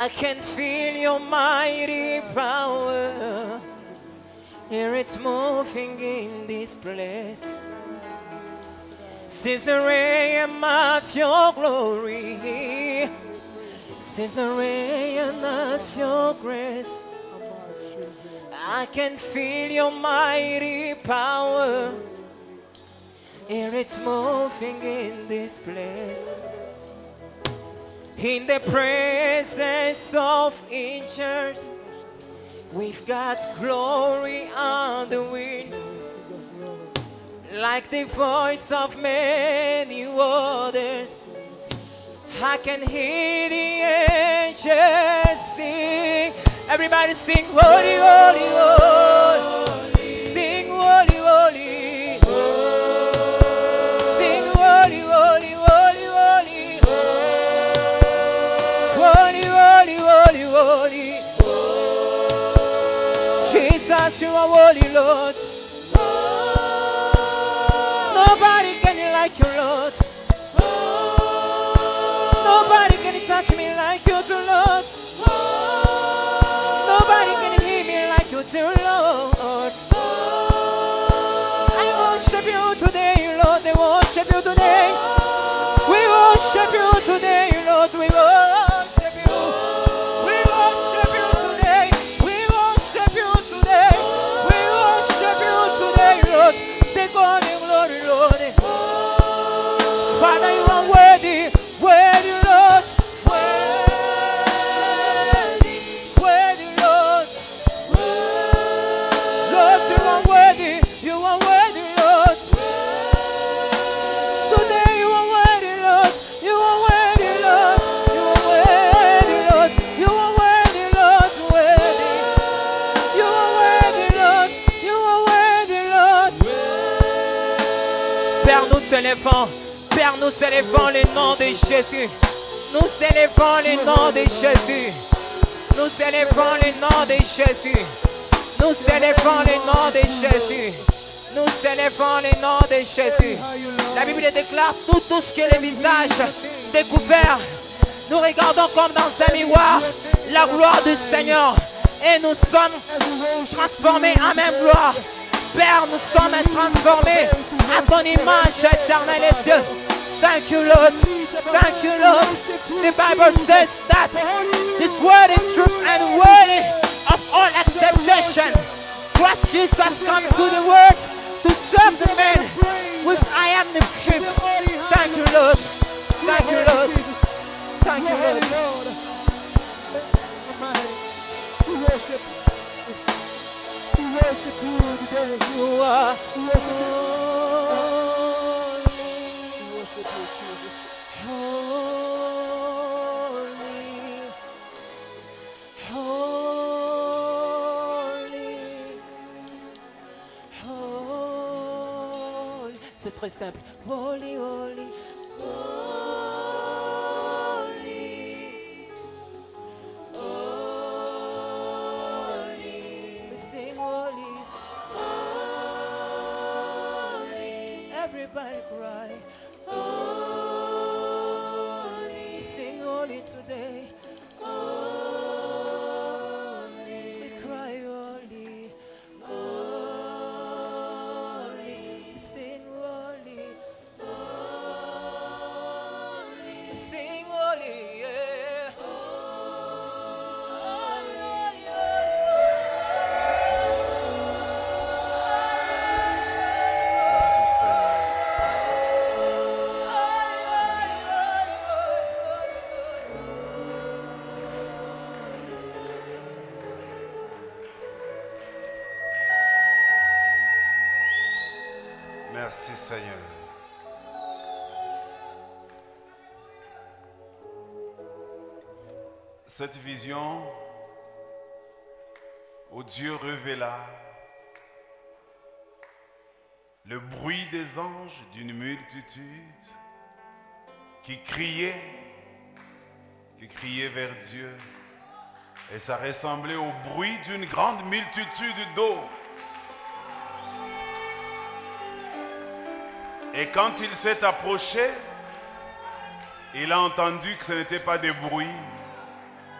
I can feel your mighty power. Here it's moving in this place. Since the rain of your glory, since the rain of your grace, I can feel your mighty power. Here it's moving in this place. In the presence of angels, we've got glory on the winds, like the voice of many waters. I can hear the angels sing. Everybody sing, holy, holy, holy. Sing, holy, holy. Sing, holy, holy, holy, holy. Holy, holy, holy, holy. Jesus, you are holy, Lord. Nobody can like you, Lord. Nobody can touch me like you do, Lord. Nobody can hear me like you do, Lord. I worship you today, Lord. I worship you today. We worship you today, Lord. We worship you. We worship you today. We worship you today. We worship you today, Lord. Take all the glory, Lord. Father, you are worthy. Worthy, Lord. Worthy. Worthy, Lord. Lord, you are worthy. You are worthy, Lord. Today you are worthy, Lord. You are worthy, Lord. You are worthy, Lord. You are worthy, Lord. Worthy. You are worthy, Lord. You are worthy, Lord. Père, nous t'élevons. Père, nous célébrons le nom de Jésus. Nous célébrons le nom de Jésus. Nous célébrons le nom de Jésus. Nous célébrons le nom de Jésus. Nous célébrons le nom de Jésus. La Bible déclare tout ce que les visages découverts. Nous regardons comme dans un miroir la gloire du Seigneur. Et nous sommes transformés en même gloire. Père, nous sommes transformés à ton image éternelle, Dieu. Thank you, Lord. Thank you, Lord. The Bible says that this word is truth and worthy of all acceptation. Christ Jesus come to the world to serve the man with I am the sheep. Thank you, Lord. Thank you, Lord. Thank you, Lord. We worship you today. You are holy. C'est très simple. Holy, holy, holy, holy. We sing holy, holy. Everybody cry. Holy. We sing holy today. Holy. We cry holy. Holy. We sing holy. Holy. We sing holy. Yeah. Holy, holy, Merci Seigneur. Merci Seigneur. Cette vision où Dieu révéla le bruit des anges d'une multitude qui criait vers Dieu. Et ça ressemblait au bruit d'une grande multitude d'eau. Et quand il s'est approché, il a entendu que ce n'était pas des bruits,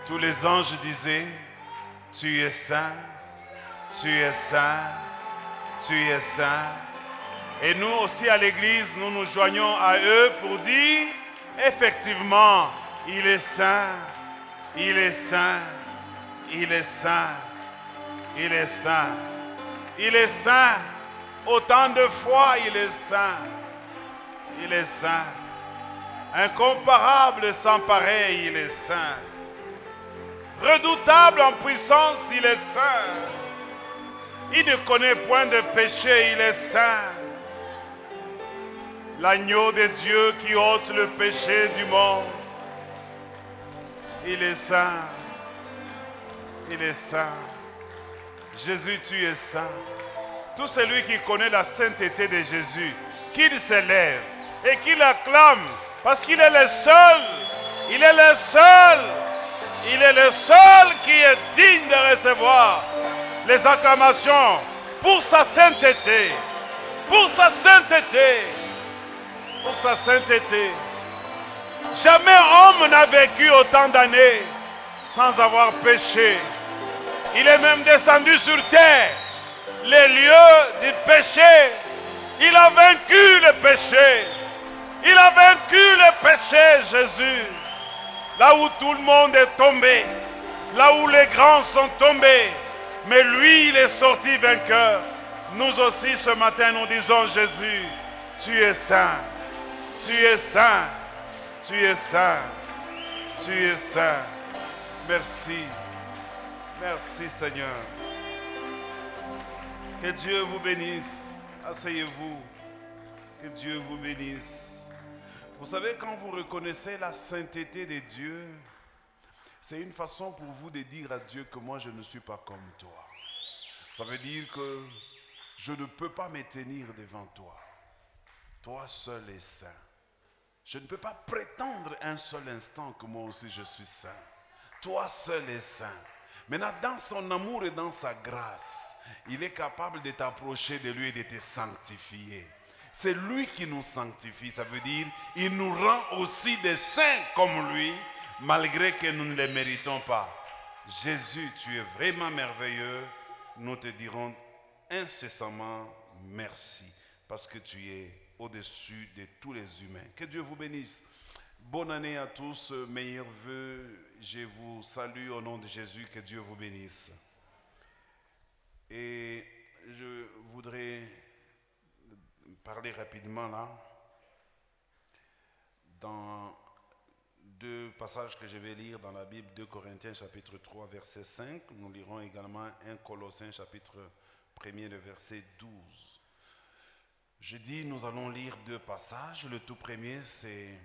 Tous les anges disaient, tu es saint, tu es saint, tu es saint. Et nous aussi à l'église, nous nous joignons à eux pour dire, effectivement, il est saint, il est saint, il est saint, il est saint, il est saint. Autant de fois, il est saint, il est saint. Incomparable, sans pareil, il est saint. Redoutable en puissance, il est saint. Il ne connaît point de péché, il est saint. L'agneau de Dieu qui ôte le péché du monde. Il est saint. Il est saint. Jésus, tu es saint. Tout celui qui connaît la sainteté de Jésus, qu'il s'élève et qu'il acclame, parce qu'il est le seul. Il est le seul. Il est le seul qui est digne de recevoir les acclamations pour sa sainteté. Pour sa sainteté. Pour sa sainteté. Jamais homme n'a vécu autant d'années sans avoir péché. Il est même descendu sur terre, les lieux du péché. Il a vaincu le péché. Il a vaincu le péché, Jésus. Là où tout le monde est tombé, là où les grands sont tombés, mais lui, il est sorti vainqueur. Nous aussi, ce matin, nous disons, Jésus, tu es saint, tu es saint, tu es saint, tu es saint. Merci, merci Seigneur. Que Dieu vous bénisse. Asseyez-vous. Que Dieu vous bénisse. Vous savez, quand vous reconnaissez la sainteté de Dieu, c'est une façon pour vous de dire à Dieu que moi je ne suis pas comme toi. Ça veut dire que je ne peux pas me tenir devant toi. Toi seul es saint. Je ne peux pas prétendre un seul instant que moi aussi je suis saint. Toi seul es saint. Maintenant, dans son amour et dans sa grâce, il est capable de t'approcher de lui et de te sanctifier. C'est lui qui nous sanctifie, ça veut dire il nous rend aussi des saints comme lui, malgré que nous ne les méritons pas. Jésus, tu es vraiment merveilleux. Nous te dirons incessamment merci, parce que tu es au-dessus de tous les humains. Que Dieu vous bénisse. Bonne année à tous, meilleurs vœux. Je vous salue au nom de Jésus, que Dieu vous bénisse. Et je voudrais parler rapidement là, dans deux passages que je vais lire dans la Bible, 2 Corinthiens chapitre 3 verset 5, nous lirons également 1 Colossiens chapitre 1er le verset 12. Je dis nous allons lire deux passages, le tout premier c'est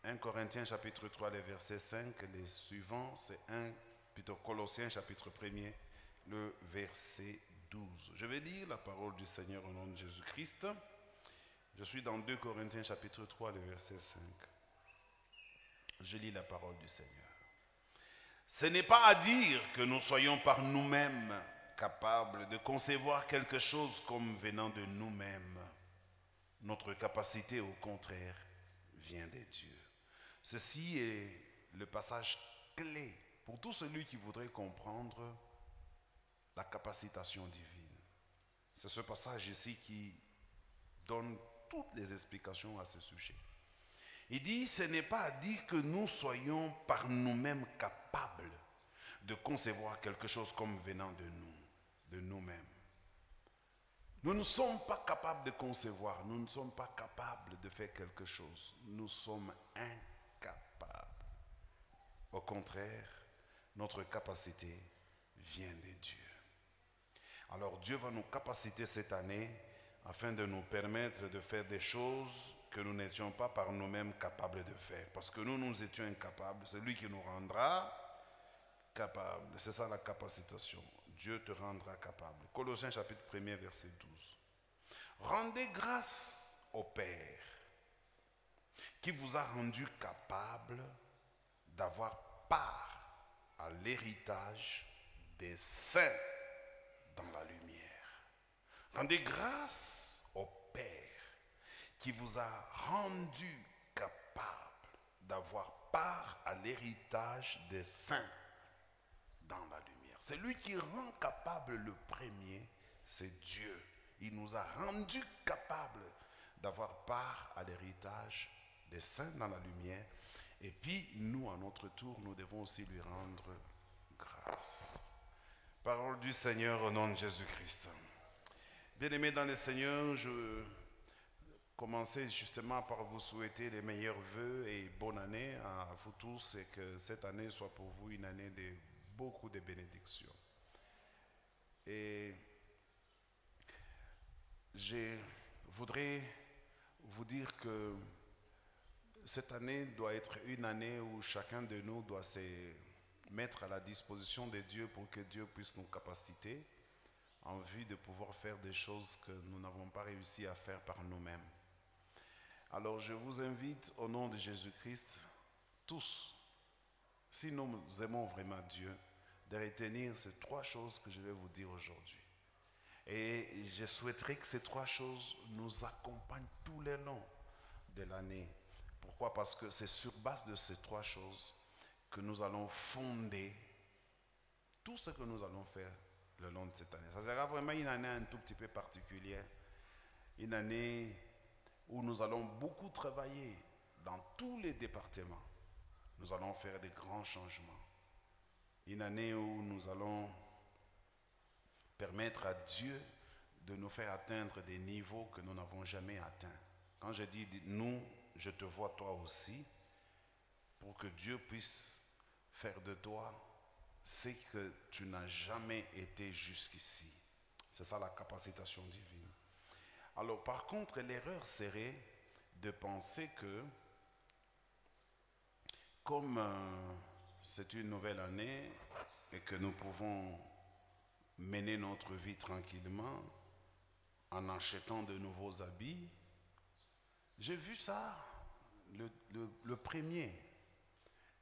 1 Corinthiens chapitre 3 le verset 5, les suivants c'est Colossiens chapitre 1er le verset 12. Je vais lire la parole du Seigneur au nom de Jésus-Christ. Je suis dans 2 Corinthiens chapitre 3, le verset 5. Je lis la parole du Seigneur. Ce n'est pas à dire que nous soyons par nous-mêmes capables de concevoir quelque chose comme venant de nous-mêmes. Notre capacité, au contraire, vient de Dieu. Ceci est le passage clé pour tout celui qui voudrait comprendre la capacitation divine. C'est ce passage ici qui donne toutes les explications à ce sujet. Il dit, ce n'est pas à dire que nous soyons par nous-mêmes capables de concevoir quelque chose comme venant de nous-mêmes. Nous ne sommes pas capables de concevoir, nous ne sommes pas capables de faire quelque chose. Nous sommes incapables. Au contraire, notre capacité vient de Dieu. Alors Dieu va nous capaciter cette année afin de nous permettre de faire des choses que nous n'étions pas par nous-mêmes capables de faire. Parce que nous étions incapables. C'est lui qui nous rendra capables. C'est ça la capacitation. Dieu te rendra capable. Colossiens chapitre 1er verset 12. Rendez grâce au Père qui vous a rendu capable d'avoir part à l'héritage des saints dans la lumière. Rendez grâce au Père qui vous a rendu capable d'avoir part à l'héritage des saints Celui qui rend capable le premier, c'est Dieu. Il nous a rendus capables d'avoir part à l'héritage des saints dans la lumière. Et puis, nous, à notre tour, nous devons aussi lui rendre grâce. Parole du Seigneur au nom de Jésus-Christ. Bien-aimés dans le Seigneur, je commençais justement par vous souhaiter les meilleurs vœux et bonne année à vous tous et que cette année soit pour vous une année de beaucoup de bénédictions. Et je voudrais vous dire que cette année doit être une année où chacun de nous doit se mettre à la disposition de Dieu pour que Dieu puisse nous capaciter en vue de pouvoir faire des choses que nous n'avons pas réussi à faire par nous-mêmes. Alors je vous invite au nom de Jésus-Christ, tous, si nous aimons vraiment Dieu, de retenir ces trois choses que je vais vous dire aujourd'hui. Et je souhaiterais que ces trois choses nous accompagnent tout le long de l'année. Pourquoi? Parce que c'est sur base de ces trois choses que nous allons fonder tout ce que nous allons faire le long de cette année. Ça sera vraiment une année un tout petit peu particulière. Une année où nous allons beaucoup travailler dans tous les départements. Nous allons faire des grands changements. Une année où nous allons permettre à Dieu de nous faire atteindre des niveaux que nous n'avons jamais atteints. Quand je dis nous, je te vois toi aussi, pour que Dieu puisse faire de toi ce que tu n'as jamais été jusqu'ici. C'est ça la capacitation divine. Alors par contre, l'erreur serait de penser que comme c'est une nouvelle année et que nous pouvons mener notre vie tranquillement en achetant de nouveaux habits. J'ai vu ça le premier.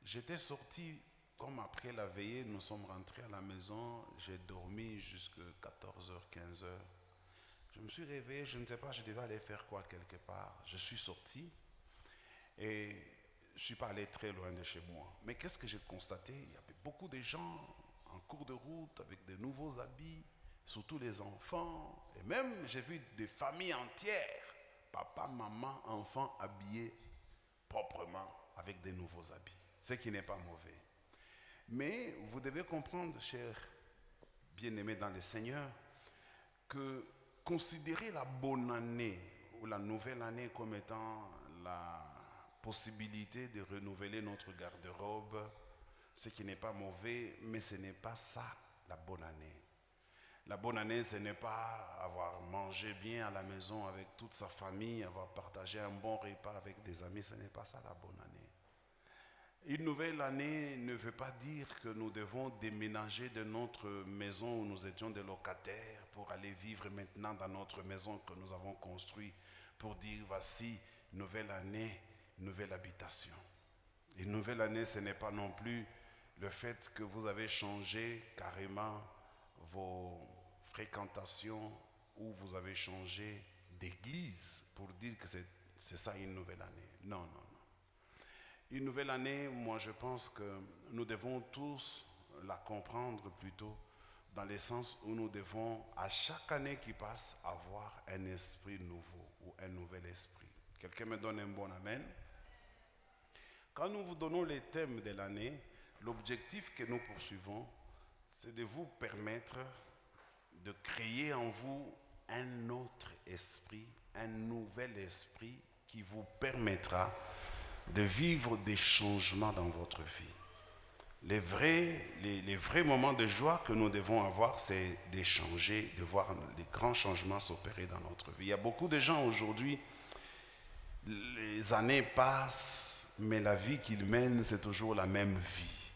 J'étais sorti comme après la veillée, nous sommes rentrés à la maison, j'ai dormi jusqu'à 14h, 15h. Je me suis réveillé, je ne sais pas, je devais aller faire quoi quelque part. Je suis sorti et je ne suis pas allé très loin de chez moi. Mais qu'est-ce que j'ai constaté? Il y avait beaucoup de gens en cours de route avec de nouveaux habits, surtout les enfants. Et même j'ai vu des familles entières, papa, maman, enfants habillés proprement avec des nouveaux habits. Ce qui n'est pas mauvais. Mais vous devez comprendre, chers bien-aimés dans le Seigneur, que considérer la bonne année ou la nouvelle année comme étant la possibilité de renouveler notre garde-robe, ce qui n'est pas mauvais, mais ce n'est pas ça la bonne année. La bonne année, ce n'est pas avoir mangé bien à la maison avec toute sa famille, avoir partagé un bon repas avec des amis, ce n'est pas ça la bonne année. Une nouvelle année ne veut pas dire que nous devons déménager de notre maison où nous étions des locataires pour aller vivre maintenant dans notre maison que nous avons construite, pour dire voici, nouvelle année, nouvelle habitation. Une nouvelle année, ce n'est pas non plus le fait que vous avez changé carrément vos fréquentations ou vous avez changé d'église pour dire que c'est ça une nouvelle année. Non, non, non. Une nouvelle année, moi je pense que nous devons tous la comprendre plutôt dans le sens où nous devons à chaque année qui passe avoir un esprit nouveau ou un nouvel esprit. Quelqu'un me donne un bon amen? Quand nous vous donnons les thèmes de l'année, l'objectif que nous poursuivons, c'est de vous permettre de créer en vous un autre esprit, un nouvel esprit qui vous permettra de vivre des changements dans votre vie. Les vrais moments de joie que nous devons avoir, c'est d'échanger, de voir les grands changements s'opérer dans notre vie. Il y a beaucoup de gens aujourd'hui, les années passent, mais la vie qu'ils mènent, c'est toujours la même vie.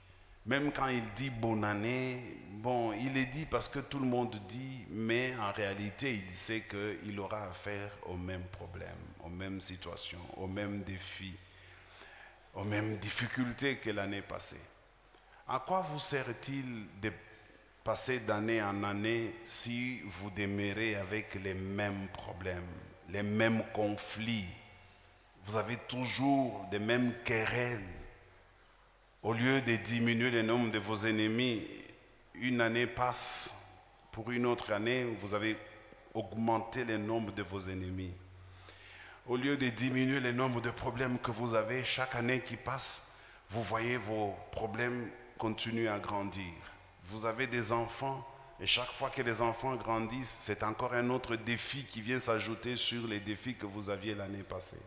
Même quand il dit bonne année, bon, il est dit parce que tout le monde dit, mais en réalité, il sait qu'il aura affaire aux mêmes problèmes, aux mêmes situations, aux mêmes défis, aux mêmes difficultés que l'année passée. À quoi vous sert-il de passer d'année en année si vous demeurez avec les mêmes problèmes, les mêmes conflits? Vous avez toujours les mêmes querelles. Au lieu de diminuer le nombre de vos ennemis, une année passe pour une autre année, vous avez augmenté le nombre de vos ennemis. Au lieu de diminuer le nombre de problèmes que vous avez, chaque année qui passe, vous voyez vos problèmes continuer à grandir. Vous avez des enfants et chaque fois que les enfants grandissent, c'est encore un autre défi qui vient s'ajouter sur les défis que vous aviez l'année passée.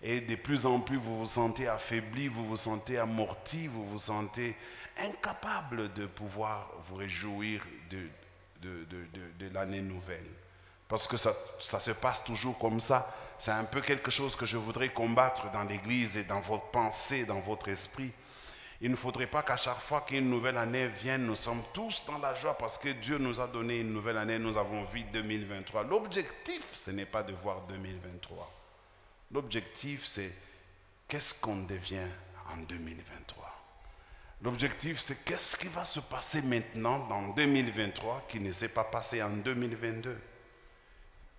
Et de plus en plus, vous vous sentez affaibli, vous vous sentez amorti, vous vous sentez incapable de pouvoir vous réjouir de l'année nouvelle. Parce que ça se passe toujours comme ça. C'est un peu quelque chose que je voudrais combattre dans l'église et dans votre pensée, dans votre esprit. Il ne faudrait pas qu'à chaque fois qu'une nouvelle année vienne, nous sommes tous dans la joie parce que Dieu nous a donné une nouvelle année, nous avons vu 2023. L'objectif, ce n'est pas de voir 2023. L'objectif, c'est qu'est-ce qu'on devient en 2023. L'objectif, c'est qu'est-ce qui va se passer maintenant dans 2023 qui ne s'est pas passé en 2022.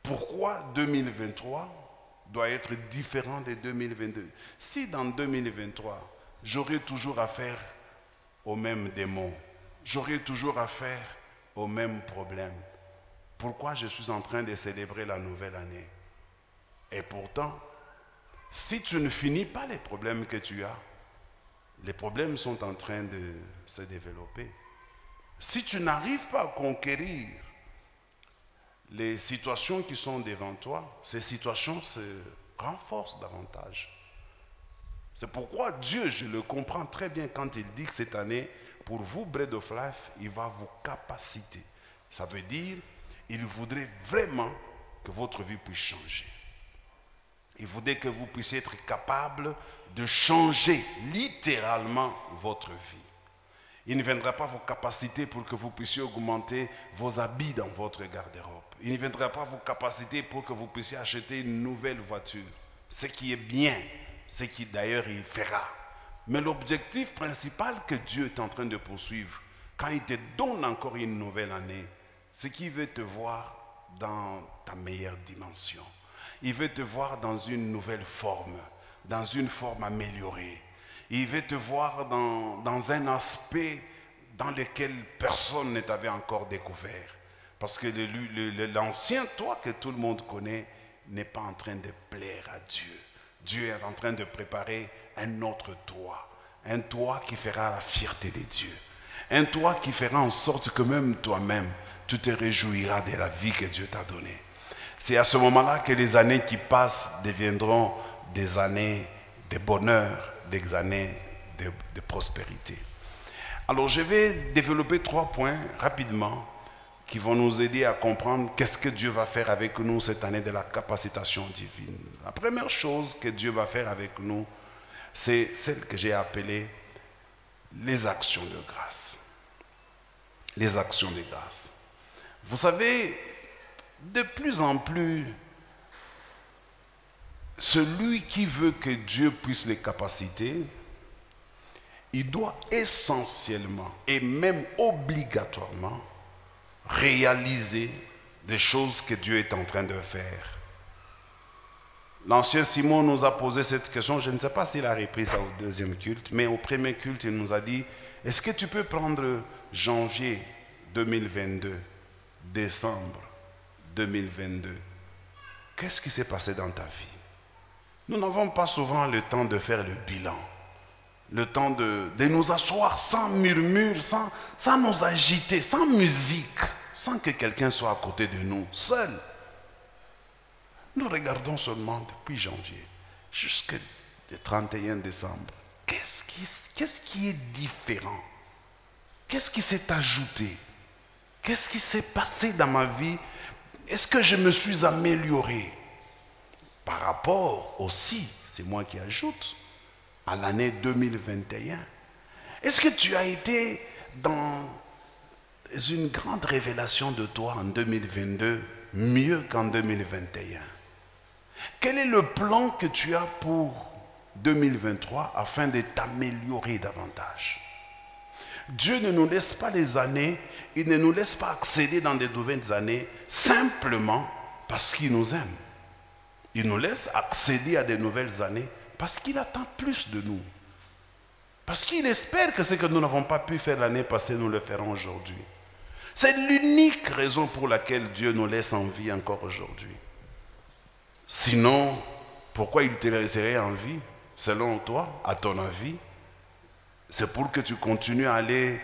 Pourquoi 2023 doit être différent de 2022? Si dans 2023, j'aurai toujours affaire aux mêmes démons, j'aurai toujours affaire aux mêmes problèmes, pourquoi je suis en train de célébrer la nouvelle année? Et pourtant, si tu ne finis pas les problèmes que tu as, les problèmes sont en train de se développer. Si tu n'arrives pas à conquérir les situations qui sont devant toi, ces situations se renforcent davantage. C'est pourquoi Dieu, je le comprends très bien quand il dit que cette année, pour vous, Bread of Life, il va vous capaciter. Ça veut dire, il voudrait vraiment que votre vie puisse changer. Il voudrait que vous puissiez être capable de changer littéralement votre vie. Il ne viendra pas vous capaciter pour que vous puissiez augmenter vos habits dans votre garde-robe. Il ne viendra pas vous capaciter pour que vous puissiez acheter une nouvelle voiture. Ce qui est bien, ce qui d'ailleurs il fera. Mais l'objectif principal que Dieu est en train de poursuivre, quand il te donne encore une nouvelle année, c'est qu'il veut te voir dans ta meilleure dimension. Il veut te voir dans une nouvelle forme, dans une forme améliorée. Il veut te voir dans un aspect dans lequel personne ne t'avait encore découvert. Parce que l'ancien toi que tout le monde connaît n'est pas en train de plaire à Dieu. Dieu est en train de préparer un autre toi. Un toi qui fera la fierté des dieux. Un toi qui fera en sorte que même toi-même, tu te réjouiras de la vie que Dieu t'a donnée. C'est à ce moment-là que les années qui passent deviendront des années de bonheur, des années de prospérité. Alors je vais développer 3 points rapidement qui vont nous aider à comprendre qu'est-ce que Dieu va faire avec nous cette année de la capacitation divine. La première chose que Dieu va faire avec nous, c'est celle que j'ai appelée les actions de grâce. Les actions de grâce. Vous savez, de plus en plus, celui qui veut que Dieu puisse les capaciter, il doit essentiellement et même obligatoirement réaliser des choses que Dieu est en train de faire. L'ancien Simon nous a posé cette question, je ne sais pas s'il a repris ça au deuxième culte, mais au premier culte, il nous a dit, est-ce que tu peux prendre janvier 2022, décembre 2022, qu'est-ce qui s'est passé dans ta vie? Nous n'avons pas souvent le temps de faire le bilan, le temps de nous asseoir sans murmure, sans nous agiter, sans musique, sans que quelqu'un soit à côté de nous, seul. Nous regardons seulement depuis janvier jusqu'au 31 décembre. Qu'est-ce qui est différent? Qu'est-ce qui s'est ajouté? Qu'est-ce qui s'est passé dans ma vie? Est-ce que je me suis amélioré par rapport aussi, c'est moi qui ajoute, à l'année 2021? Est-ce que tu as été dans une grande révélation de toi en 2022, mieux qu'en 2021? Quel est le plan que tu as pour 2023 afin de t'améliorer davantage? Dieu ne nous laisse pas les années, il ne nous laisse pas accéder dans de nouvelles années simplement parce qu'il nous aime. Il nous laisse accéder à de nouvelles années parce qu'il attend plus de nous. Parce qu'il espère que ce que nous n'avons pas pu faire l'année passée, nous le ferons aujourd'hui. C'est l'unique raison pour laquelle Dieu nous laisse en vie encore aujourd'hui. Sinon, pourquoi il te laisserait en vie, selon toi, à ton avis? C'est pour que tu continues à aller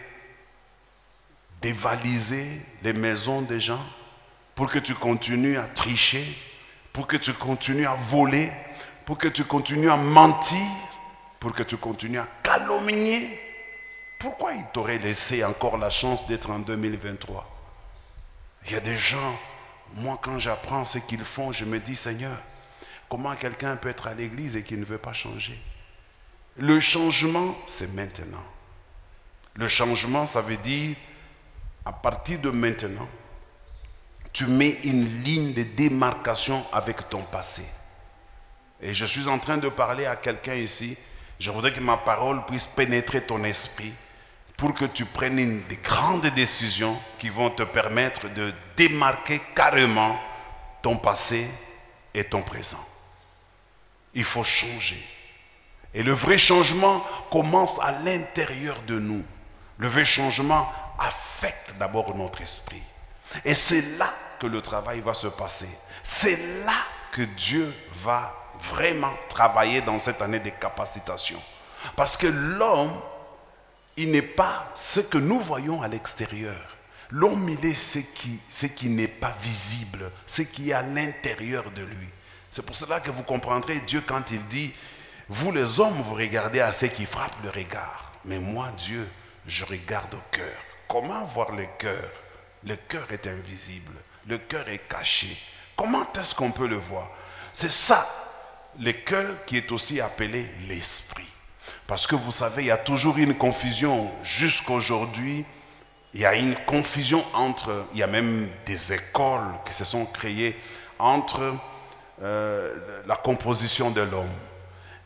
dévaliser les maisons des gens, pour que tu continues à tricher, pour que tu continues à voler, pour que tu continues à mentir, pour que tu continues à calomnier. Pourquoi il t'aurait laissé encore la chance d'être en 2023? Il y a des gens, moi quand j'apprends ce qu'ils font, je me dis, Seigneur, comment quelqu'un peut être à l'église et qui ne veut pas changer? Le changement, c'est maintenant. Le changement, ça veut dire, à partir de maintenant, tu mets une ligne de démarcation avec ton passé. Et je suis en train de parler à quelqu'un ici. Je voudrais que ma parole puisse pénétrer ton esprit pour que tu prennes des grandes décisions qui vont te permettre de démarquer carrément ton passé et ton présent. Il faut changer. Et le vrai changement commence à l'intérieur de nous. Le vrai changement affecte d'abord notre esprit. Et c'est là que le travail va se passer. C'est là que Dieu va vraiment travailler dans cette année de capacitation. Parce que l'homme, il n'est pas ce que nous voyons à l'extérieur. L'homme, il est ce qui n'est pas visible, ce qui est à l'intérieur de lui. C'est pour cela que vous comprendrez Dieu quand il dit, vous les hommes, vous regardez à ceux qui frappent le regard. Mais moi, Dieu, je regarde au cœur. Comment voir le cœur? Le cœur est invisible. Le cœur est caché. Comment est-ce qu'on peut le voir? C'est ça, le cœur qui est aussi appelé l'esprit. Parce que vous savez, il y a toujours une confusion jusqu'aujourd'hui. Il y a une confusion entre, il y a même des écoles qui se sont créées entre la composition de l'homme.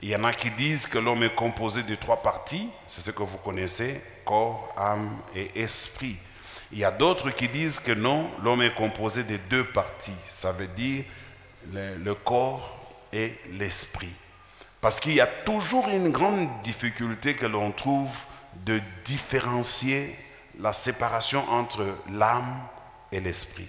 Il y en a qui disent que l'homme est composé de 3 parties, c'est ce que vous connaissez, corps, âme et esprit. Il y a d'autres qui disent que non, l'homme est composé de 2 parties, ça veut dire le corps et l'esprit. Parce qu'il y a toujours une grande difficulté que l'on trouve de différencier la séparation entre l'âme et l'esprit.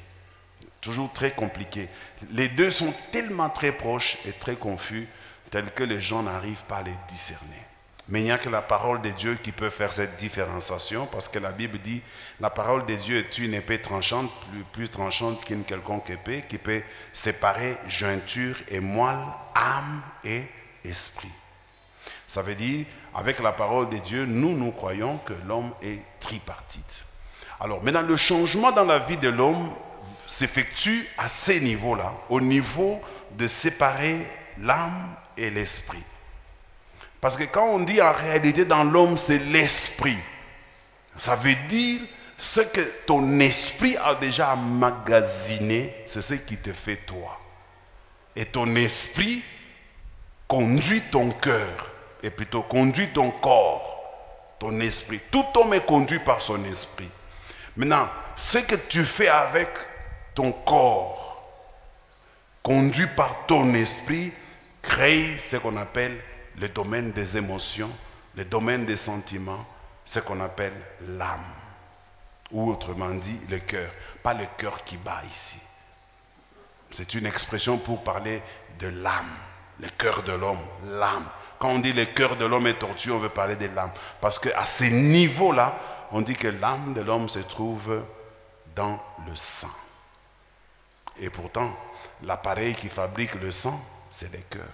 Toujours très compliqué. Les deux sont tellement très proches et très confus, tels que les gens n'arrivent pas à les discerner. Mais il n'y a que la parole de Dieu qui peut faire cette différenciation, parce que la Bible dit, la parole de Dieu est une épée tranchante, plus tranchante qu'une quelconque épée, qui peut séparer jointure et moelle, âme et esprit. Ça veut dire, avec la parole de Dieu, nous croyons que l'homme est tripartite. Alors, maintenant, le changement dans la vie de l'homme s'effectue à ces niveaux-là, au niveau de séparer l'âme et l'esprit. Parce que quand on dit en réalité dans l'homme, c'est l'esprit, ça veut dire ce que ton esprit a déjà emmagasiné, c'est ce qui te fait toi. Et ton esprit conduit ton cœur, et plutôt conduit ton corps, ton esprit. Tout homme est conduit par son esprit. Maintenant, ce que tu fais avec ton corps, conduit par ton esprit, crée ce qu'on appelle le domaine des émotions, le domaine des sentiments, ce qu'on appelle l'âme. Ou autrement dit, le cœur. Pas le cœur qui bat ici. C'est une expression pour parler de l'âme. Le cœur de l'homme, l'âme. Quand on dit le cœur de l'homme est tortueux, on veut parler de l'âme. Parce qu'à ce niveau-là, on dit que l'âme de l'homme se trouve dans le sang. Et pourtant, l'appareil qui fabrique le sang, c'est le cœur.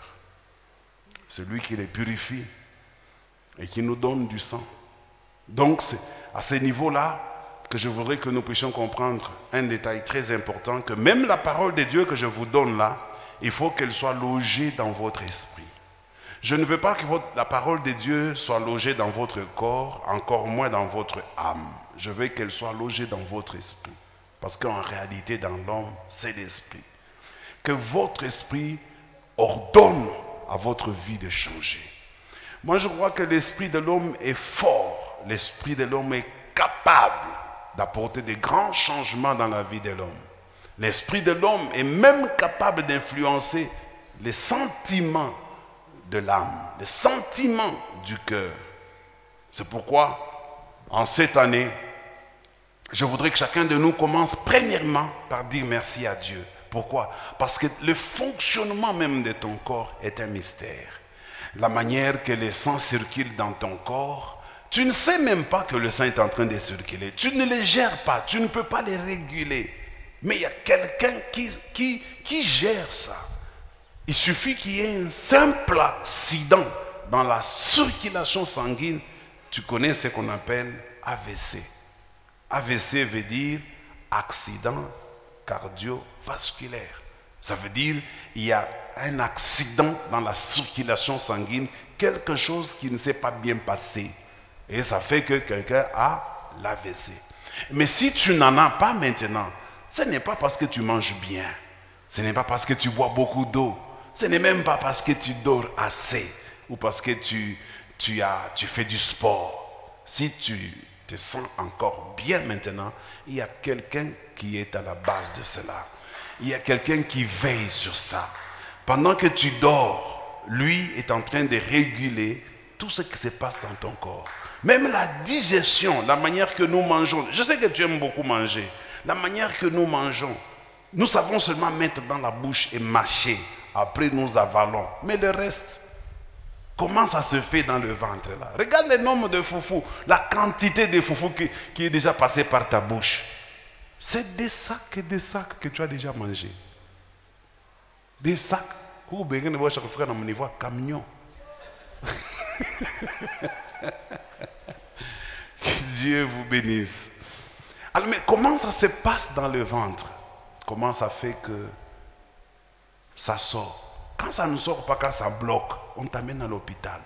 Celui qui les purifie et qui nous donne du sang. Donc, c'est à ce niveau-là que je voudrais que nous puissions comprendre un détail très important, que même la parole de Dieu que je vous donne là, il faut qu'elle soit logée dans votre esprit. Je ne veux pas que la parole de Dieu soit logée dans votre corps, encore moins dans votre âme. Je veux qu'elle soit logée dans votre esprit. Parce qu'en réalité, dans l'homme, c'est l'esprit. Que votre esprit ordonne à votre vie de changer. Moi, je crois que l'esprit de l'homme est fort. L'esprit de l'homme est capable d'apporter de grands changements dans la vie de l'homme. L'esprit de l'homme est même capable d'influencer les sentiments de l'âme, les sentiments du cœur. C'est pourquoi, en cette année, je voudrais que chacun de nous commence premièrement par dire merci à Dieu. Pourquoi? Parce que le fonctionnement même de ton corps est un mystère. La manière que le sang circule dans ton corps, tu ne sais même pas que le sang est en train de circuler. Tu ne le gères pas, tu ne peux pas le réguler. Mais il y a quelqu'un qui gère ça. Il suffit qu'il y ait un simple accident dans la circulation sanguine. Tu connais ce qu'on appelle AVC. AVC veut dire accident cardiovasculaire. Ça veut dire il y a un accident dans la circulation sanguine, quelque chose qui ne s'est pas bien passé. Et ça fait que quelqu'un a l'AVC. Mais si tu n'en as pas maintenant, ce n'est pas parce que tu manges bien. Ce n'est pas parce que tu bois beaucoup d'eau. Ce n'est même pas parce que tu dors assez ou parce que tu fais du sport. Si tu te sens encore bien maintenant, il y a quelqu'un qui est à la base de cela. Il y a quelqu'un qui veille sur ça. Pendant que tu dors, lui est en train de réguler tout ce qui se passe dans ton corps. Même la digestion, la manière que nous mangeons. Je sais que tu aimes beaucoup manger. La manière que nous mangeons, nous savons seulement mettre dans la bouche et mâcher. Après, nous avalons. Mais le reste, comment ça se fait dans le ventre là? Regarde le nombre de foufous, la quantité de foufous qui est déjà passé par ta bouche. C'est des sacs et des sacs que tu as déjà mangé. Des sacs. Camion. Que Dieu vous bénisse. Alors, mais comment ça se passe dans le ventre? Comment ça fait que ça sort? Quand ça ne sort pas, quand ça bloque, on t'amène à l'hôpital.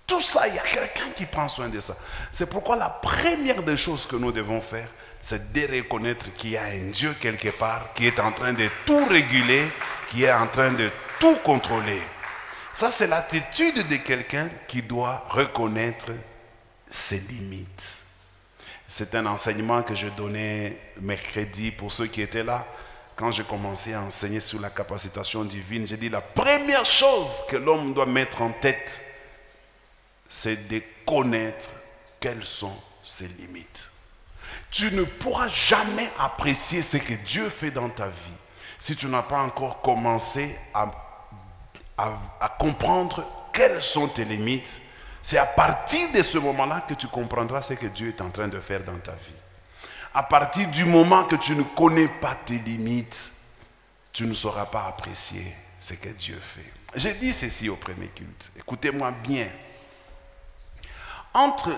Tout ça, il y a quelqu'un qui prend soin de ça. C'est pourquoi la première des choses que nous devons faire, c'est de reconnaître qu'il y a un Dieu quelque part qui est en train de tout réguler, qui est en train de tout contrôler. Ça, c'est l'attitude de quelqu'un qui doit reconnaître ses limites. C'est un enseignement que je donnais mercredi pour ceux qui étaient là. Quand j'ai commencé à enseigner sur la capacitation divine, j'ai dit la première chose que l'homme doit mettre en tête, c'est de connaître quelles sont ses limites. Tu ne pourras jamais apprécier ce que Dieu fait dans ta vie si tu n'as pas encore commencé à comprendre quelles sont tes limites. C'est à partir de ce moment-là que tu comprendras ce que Dieu est en train de faire dans ta vie. À partir du moment que tu ne connais pas tes limites, tu ne sauras pas apprécier ce que Dieu fait. J'ai dit ceci au premier culte. Écoutez-moi bien. Entre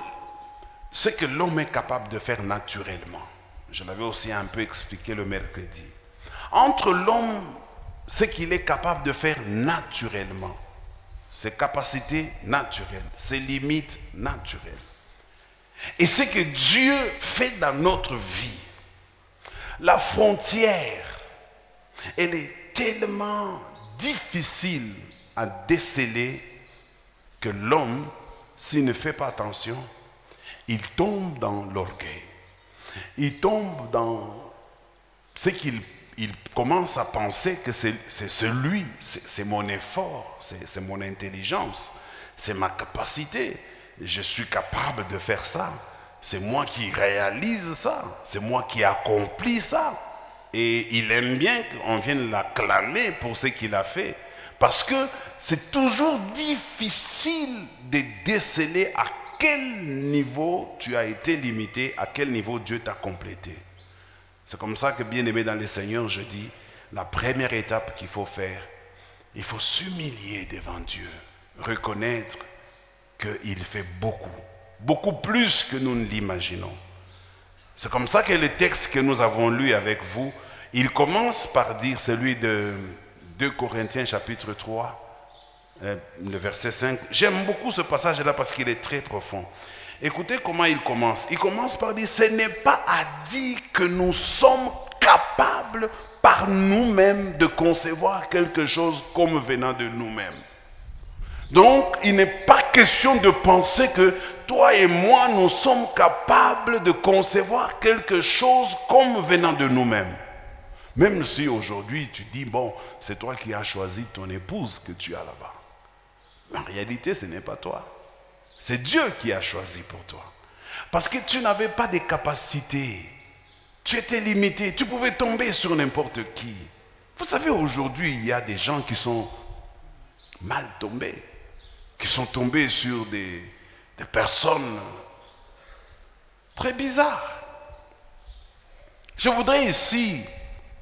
ce que l'homme est capable de faire naturellement, je l'avais aussi un peu expliqué le mercredi, entre l'homme, ce qu'il est capable de faire naturellement, ses capacités naturelles, ses limites naturelles, et ce que Dieu fait dans notre vie, la frontière, elle est tellement difficile à déceler que l'homme, s'il ne fait pas attention, il tombe dans l'orgueil. Il tombe dans ce qu'il commence à penser que c'est lui, c'est mon effort, c'est mon intelligence, c'est ma capacité. Je suis capable de faire ça. C'est moi qui réalise ça. C'est moi qui accomplis ça. Et il aime bien qu'on vienne l'acclamer pour ce qu'il a fait. Parce que c'est toujours difficile de déceler à quel niveau tu as été limité, à quel niveau Dieu t'a complété. C'est comme ça que, bien aimé dans le Seigneur, je dis, la première étape qu'il faut faire, il faut s'humilier devant Dieu, reconnaître qu'il fait beaucoup, beaucoup plus que nous ne l'imaginons. C'est comme ça que le texte que nous avons lu avec vous, il commence par dire celui de 2 Corinthiens chapitre 3, le verset 5. J'aime beaucoup ce passage-là parce qu'il est très profond. Écoutez comment il commence. Il commence par dire, ce n'est pas à dire que nous sommes capables par nous-mêmes de concevoir quelque chose comme venant de nous-mêmes. Donc, il n'est pas question de penser que toi et moi, nous sommes capables de concevoir quelque chose comme venant de nous-mêmes. Même si aujourd'hui, tu dis, bon, c'est toi qui as choisi ton épouse que tu as là-bas. En réalité, ce n'est pas toi. C'est Dieu qui a choisi pour toi. Parce que tu n'avais pas de capacités. Tu étais limité. Tu pouvais tomber sur n'importe qui. Vous savez, aujourd'hui, il y a des gens qui sont mal tombés. Qui sont tombés sur des personnes très bizarres. Je voudrais ici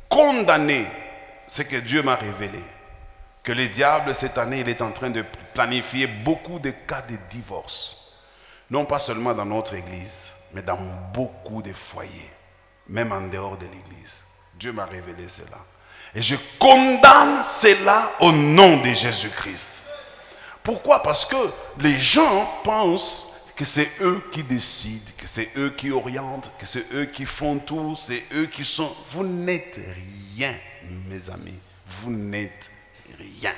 condamner ce que Dieu m'a révélé. Que le diable, cette année, il est en train de planifier beaucoup de cas de divorce. Non pas seulement dans notre église, mais dans beaucoup de foyers, même en dehors de l'église. Dieu m'a révélé cela. Et je condamne cela au nom de Jésus-Christ. Pourquoi? Parce que les gens pensent que c'est eux qui décident, que c'est eux qui orientent, que c'est eux qui font tout, c'est eux qui sont... Vous n'êtes rien, mes amis. Vous n'êtes rien.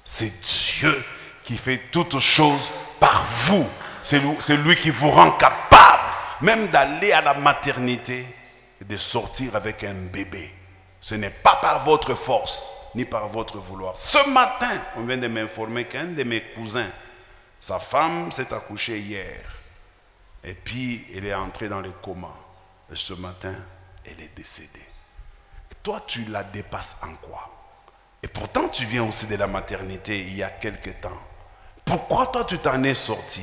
C'est Dieu qui fait toutes choses par vous. C'est lui qui vous rend capable même d'aller à la maternité et de sortir avec un bébé. Ce n'est pas par votre force ni par votre vouloir. Ce matin, on vient de m'informer qu'un de mes cousins, sa femme s'est accouchée hier. Et puis, elle est entrée dans le coma. Et ce matin, elle est décédée. Toi, tu la dépasses en quoi? Et pourtant, tu viens aussi de la maternité il y a quelque temps. Pourquoi toi, tu t'en es sorti?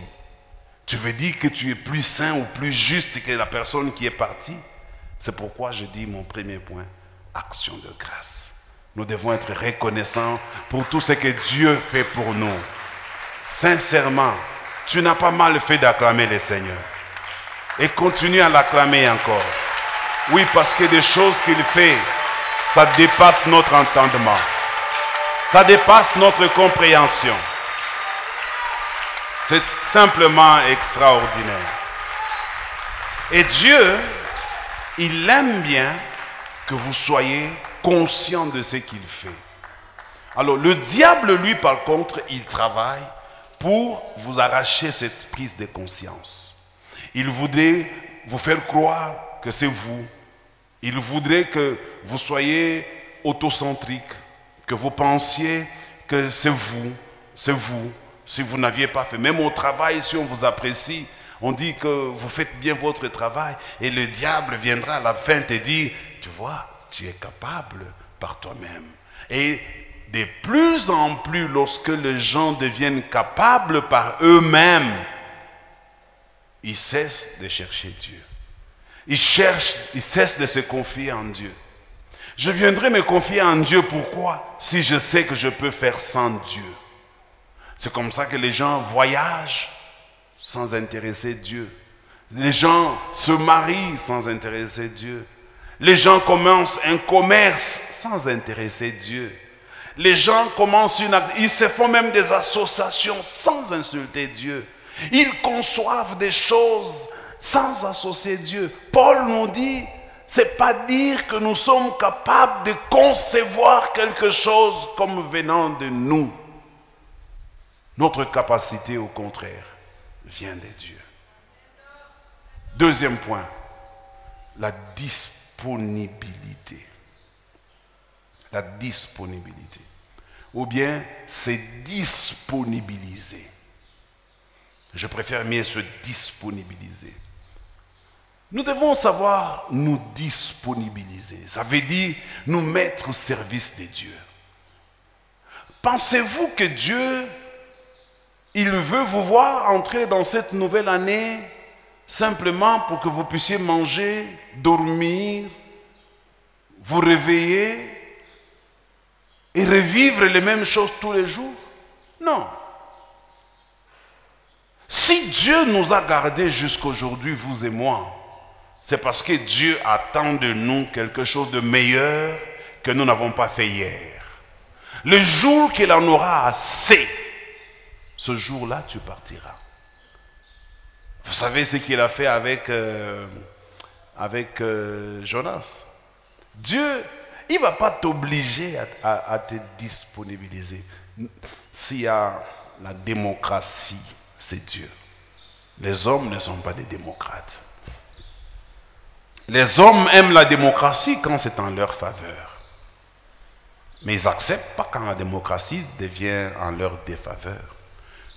Tu veux dire que tu es plus saint ou plus juste que la personne qui est partie? C'est pourquoi je dis mon premier point, action de grâce. Nous devons être reconnaissants pour tout ce que Dieu fait pour nous. Sincèrement, tu n'as pas mal fait d'acclamer le Seigneur. Et continue à l'acclamer encore. Oui, parce que des choses qu'il fait, ça dépasse notre entendement. Ça dépasse notre compréhension. C'est simplement extraordinaire. Et Dieu, il aime bien que vous soyez conscient de ce qu'il fait. Alors le diable, lui, par contre, il travaille pour vous arracher cette prise de conscience. Il voudrait vous faire croire que c'est vous. Il voudrait que vous soyez autocentrique, que vous pensiez que c'est vous, si vous n'aviez pas fait. Même au travail, si on vous apprécie, on dit que vous faites bien votre travail et le diable viendra à la fin te dire, tu vois, tu es capable par toi-même. Et de plus en plus, lorsque les gens deviennent capables par eux-mêmes, ils cessent de chercher Dieu. Ils cessent de se confier en Dieu. Je viendrai me confier en Dieu, pourquoi? Si je sais que je peux faire sans Dieu. C'est comme ça que les gens voyagent sans intéresser Dieu. Les gens se marient sans intéresser Dieu. Les gens commencent un commerce sans intéresser Dieu. Les gens commencent ils se font même des associations sans insulter Dieu. Ils conçoivent des choses sans associer Dieu. Paul nous dit, c'est pas dire que nous sommes capables de concevoir quelque chose comme venant de nous. Notre capacité, au contraire, vient de Dieu. Deuxième point, la disponibilité. La disponibilité. Ou bien, c'est disponibiliser. Je préfère mieux se disponibiliser. Nous devons savoir nous disponibiliser. Ça veut dire nous mettre au service de Dieu. Pensez-vous que Dieu, il veut vous voir entrer dans cette nouvelle année simplement pour que vous puissiez manger, dormir, vous réveiller et revivre les mêmes choses tous les jours? Non. Si Dieu nous a gardés jusqu'aujourd'hui, vous et moi, c'est parce que Dieu attend de nous quelque chose de meilleur que nous n'avons pas fait hier. Le jour qu'il en aura assez, ce jour-là, tu partiras. Vous savez ce qu'il a fait avec Jonas. Dieu, il ne va pas t'obliger à te disponibiliser. S'il y a la démocratie, c'est Dieu. Les hommes ne sont pas des démocrates. Les hommes aiment la démocratie quand c'est en leur faveur. Mais ils n'acceptent pas quand la démocratie devient en leur défaveur.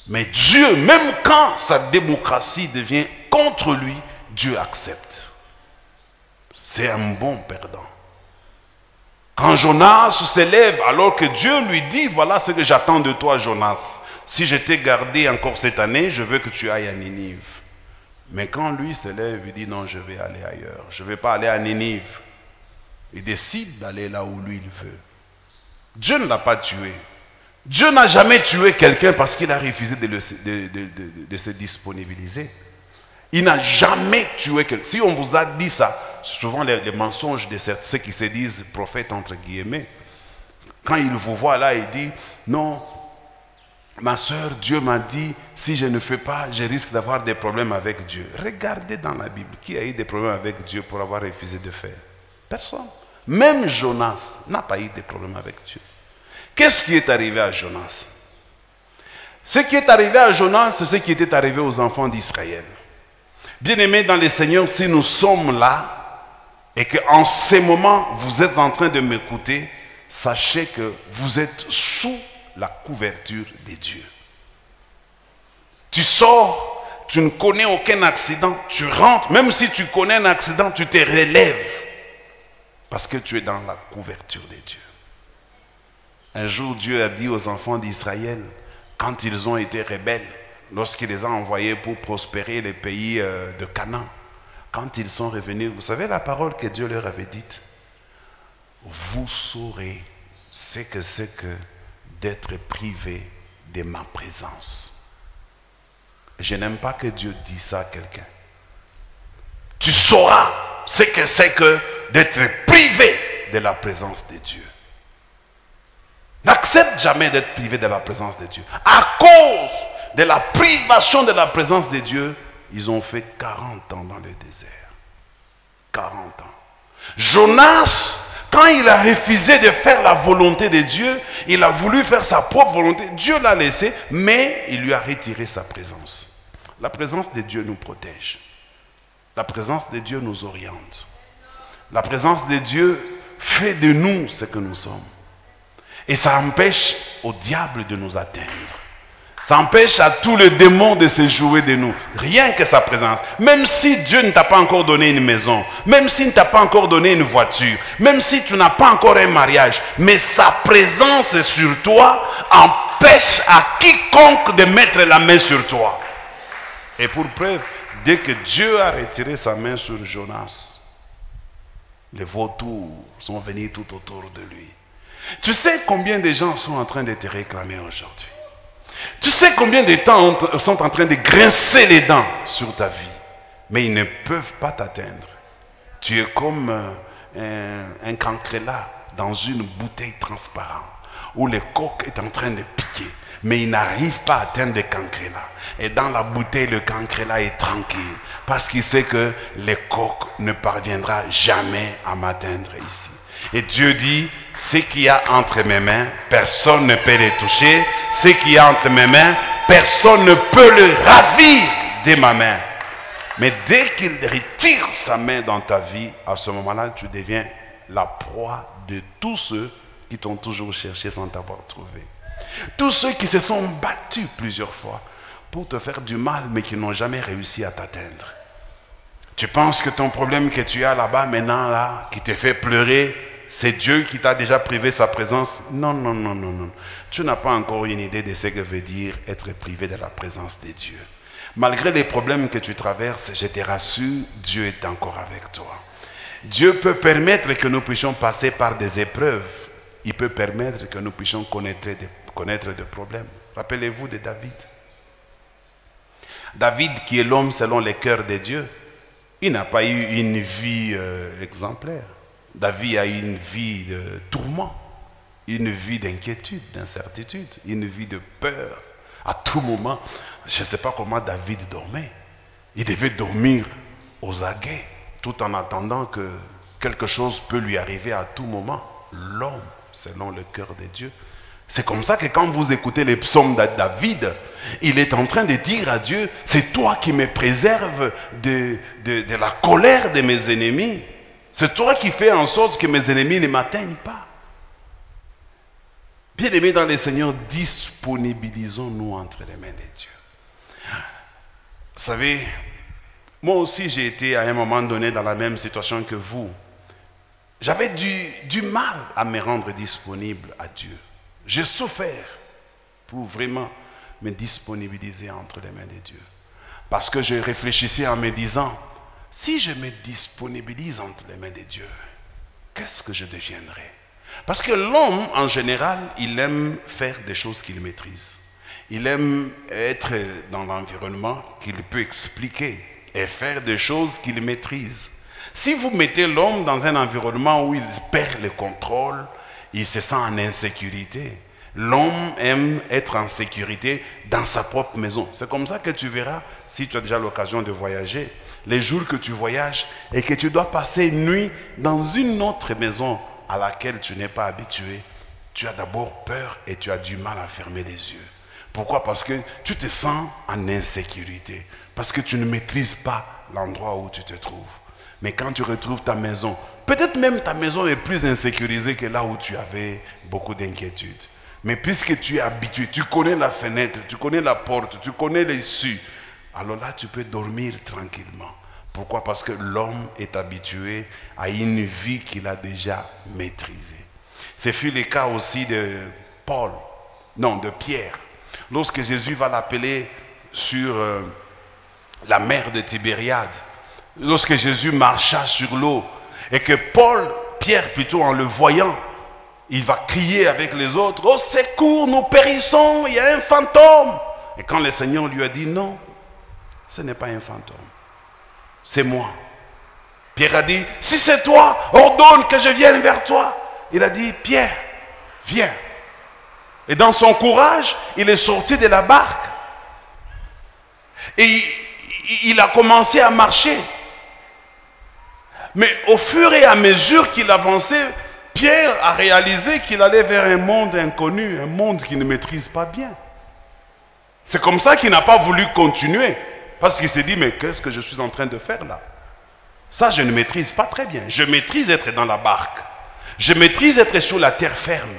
Mais Dieu, même quand sa démocratie devient contre lui, Dieu accepte. C'est un bon perdant. Quand Jonas s'élève, alors que Dieu lui dit, voilà ce que j'attends de toi, Jonas. Si je t'ai gardé encore cette année, je veux que tu ailles à Ninive. Mais quand lui s'élève, il dit, non, je vais aller ailleurs. Je ne vais pas aller à Ninive. Il décide d'aller là où lui il veut. Dieu ne l'a pas tué. Dieu n'a jamais tué quelqu'un parce qu'il a refusé de se disponibiliser. Il n'a jamais tué quelqu'un. Si on vous a dit ça, souvent les mensonges de ceux qui se disent prophètes entre guillemets, quand il vous voit là, il dit, non, ma soeur, Dieu m'a dit, si je ne fais pas, je risque d'avoir des problèmes avec Dieu. Regardez dans la Bible, qui a eu des problèmes avec Dieu pour avoir refusé de faire? Personne. Même Jonas n'a pas eu de problèmes avec Dieu. Qu'est-ce qui est arrivé à Jonas? Ce qui est arrivé à Jonas, c'est ce qui était arrivé aux enfants d'Israël. Bien-aimés dans le Seigneur, si nous sommes là et qu'en ces moments, vous êtes en train de m'écouter, sachez que vous êtes sous la couverture de Dieu. Tu sors, tu ne connais aucun accident, tu rentres, même si tu connais un accident, tu te relèves parce que tu es dans la couverture de Dieu. Un jour, Dieu a dit aux enfants d'Israël, quand ils ont été rebelles, lorsqu'il les a envoyés pour prospérer les pays de Canaan, quand ils sont revenus, vous savez la parole que Dieu leur avait dite? Vous saurez ce que c'est que d'être privé de ma présence. Je n'aime pas que Dieu dise ça à quelqu'un. Tu sauras ce que c'est que d'être privé de la présence de Dieu. N'accepte jamais d'être privé de la présence de Dieu. À cause de la privation de la présence de Dieu, ils ont fait 40 ans dans le désert. 40 ans. Jonas, quand il a refusé de faire la volonté de Dieu, il a voulu faire sa propre volonté. Dieu l'a laissé, mais il lui a retiré sa présence. La présence de Dieu nous protège. La présence de Dieu nous oriente. La présence de Dieu fait de nous ce que nous sommes. Et ça empêche au diable de nous atteindre. Ça empêche à tous les démons de se jouer de nous. Rien que sa présence. Même si Dieu ne t'a pas encore donné une maison, même s'il ne t'a pas encore donné une voiture, même si tu n'as pas encore un mariage, mais sa présence sur toi empêche à quiconque de mettre la main sur toi. Et pour preuve, dès que Dieu a retiré sa main sur Jonas, les vautours sont venus tout autour de lui. Tu sais combien de gens sont en train de te réclamer aujourd'hui? Tu sais combien de temps sont en train de grincer les dents sur ta vie, mais ils ne peuvent pas t'atteindre. Tu es comme un cancrélat dans une bouteille transparente où le coq est en train de piquer, mais il n'arrive pas à atteindre le cancrélat. Et dans la bouteille, le cancrélat est tranquille parce qu'il sait que le coq ne parviendra jamais à m'atteindre ici. Et Dieu dit, ce qu'il y a entre mes mains, personne ne peut le toucher. Ce qu'il y a entre mes mains, personne ne peut le ravir de ma main. Mais dès qu'il retire sa main dans ta vie, à ce moment-là, tu deviens la proie de tous ceux qui t'ont toujours cherché sans t'avoir trouvé. Tous ceux qui se sont battus plusieurs fois pour te faire du mal, mais qui n'ont jamais réussi à t'atteindre. Tu penses que ton problème que tu as là-bas, maintenant, là, qui te fait pleurer, c'est Dieu qui t'a déjà privé sa présence? Non, non, non, non, non. Tu n'as pas encore une idée de ce que veut dire être privé de la présence de Dieu. Malgré les problèmes que tu traverses, je te rassure, Dieu est encore avec toi. Dieu peut permettre que nous puissions passer par des épreuves. Il peut permettre que nous puissions connaître des problèmes. Rappelez-vous de David. David, qui est l'homme selon le cœur de Dieu, il n'a pas eu une vie exemplaire. David a eu une vie de tourment, une vie d'inquiétude, d'incertitude, une vie de peur. À tout moment, je ne sais pas comment David dormait. Il devait dormir aux aguets, tout en attendant que quelque chose peut lui arriver à tout moment. L'homme, selon le cœur de Dieu. C'est comme ça que quand vous écoutez les psaumes de David, il est en train de dire à Dieu, c'est toi qui me préserves de la colère de mes ennemis. C'est toi qui fais en sorte que mes ennemis ne m'atteignent pas. Bien-aimés dans le Seigneur, disponibilisons-nous entre les mains de Dieu. Vous savez, moi aussi j'ai été à un moment donné dans la même situation que vous. J'avais du mal à me rendre disponible à Dieu. J'ai souffert pour vraiment me disponibiliser entre les mains de Dieu. Parce que je réfléchissais en me disant, si je me disponibilise entre les mains de Dieu, qu'est-ce que je deviendrai? Parce que l'homme, en général, il aime faire des choses qu'il maîtrise. Il aime être dans l'environnement qu'il peut expliquer et faire des choses qu'il maîtrise. Si vous mettez l'homme dans un environnement où il perd le contrôle, il se sent en insécurité. L'homme aime être en sécurité dans sa propre maison. C'est comme ça que tu verras, si tu as déjà l'occasion de voyager, les jours que tu voyages et que tu dois passer une nuit dans une autre maison à laquelle tu n'es pas habitué, tu as d'abord peur et tu as du mal à fermer les yeux. Pourquoi? Parce que tu te sens en insécurité, parce que tu ne maîtrises pas l'endroit où tu te trouves. Mais quand tu retrouves ta maison, peut-être même ta maison est plus insécurisée que là où tu avais beaucoup d'inquiétudes. Mais puisque tu es habitué, tu connais la fenêtre, tu connais la porte, tu connais l'issue, alors là tu peux dormir tranquillement. Pourquoi? Parce que l'homme est habitué à une vie qu'il a déjà maîtrisée. Ce fut le cas aussi de Pierre. Lorsque Jésus va l'appeler sur la mer de Tibériade, lorsque Jésus marcha sur l'eau, et que Pierre plutôt en le voyant, il va crier avec les autres, « Au secours, nous périssons, il y a un fantôme !» Et quand le Seigneur lui a dit, « Non, ce n'est pas un fantôme, c'est moi. » Pierre a dit, « Si c'est toi, ordonne que je vienne vers toi. » Il a dit, « Pierre, viens. » Et dans son courage, il est sorti de la barque. Et il a commencé à marcher. Mais au fur et à mesure qu'il avançait, Pierre a réalisé qu'il allait vers un monde inconnu, un monde qu'il ne maîtrise pas bien. C'est comme ça qu'il n'a pas voulu continuer. Parce qu'il s'est dit, mais qu'est-ce que je suis en train de faire là? Ça, je ne maîtrise pas très bien. Je maîtrise être dans la barque. Je maîtrise être sur la terre ferme.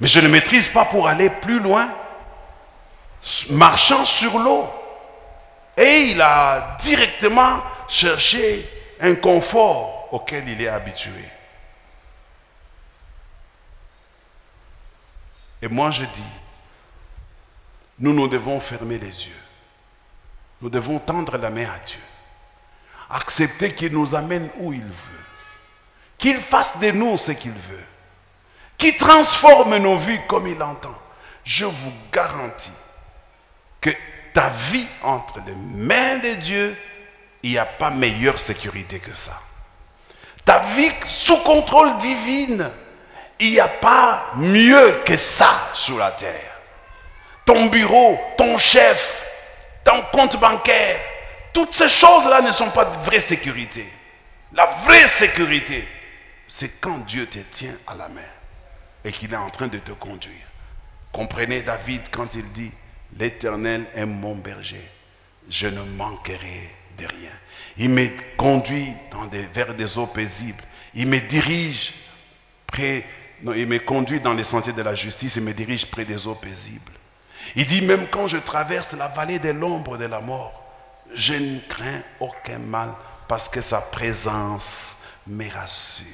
Mais je ne maîtrise pas pour aller plus loin, marchant sur l'eau. Et il a directement cherché un confort auquel il est habitué. Et moi je dis, nous devons fermer les yeux. Nous devons tendre la main à Dieu. Accepter qu'il nous amène où il veut. Qu'il fasse de nous ce qu'il veut. Qu'il transforme nos vies comme il entend. Je vous garantis que ta vie entre les mains de Dieu, il n'y a pas meilleure sécurité que ça. Ta vie sous contrôle divin, il n'y a pas mieux que ça sur la terre. Ton bureau, ton chef, ton compte bancaire, toutes ces choses-là ne sont pas de vraie sécurité. La vraie sécurité, c'est quand Dieu te tient à la main et qu'il est en train de te conduire. Comprenez David quand il dit, « L'Éternel est mon berger, je ne manquerai de rien. Il me conduit vers des eaux paisibles. Il me dirige il me conduit dans les sentiers de la justice et me dirige près des eaux paisibles. » Il dit, même quand je traverse la vallée de l'ombre de la mort, je ne crains aucun mal parce que sa présence me rassure.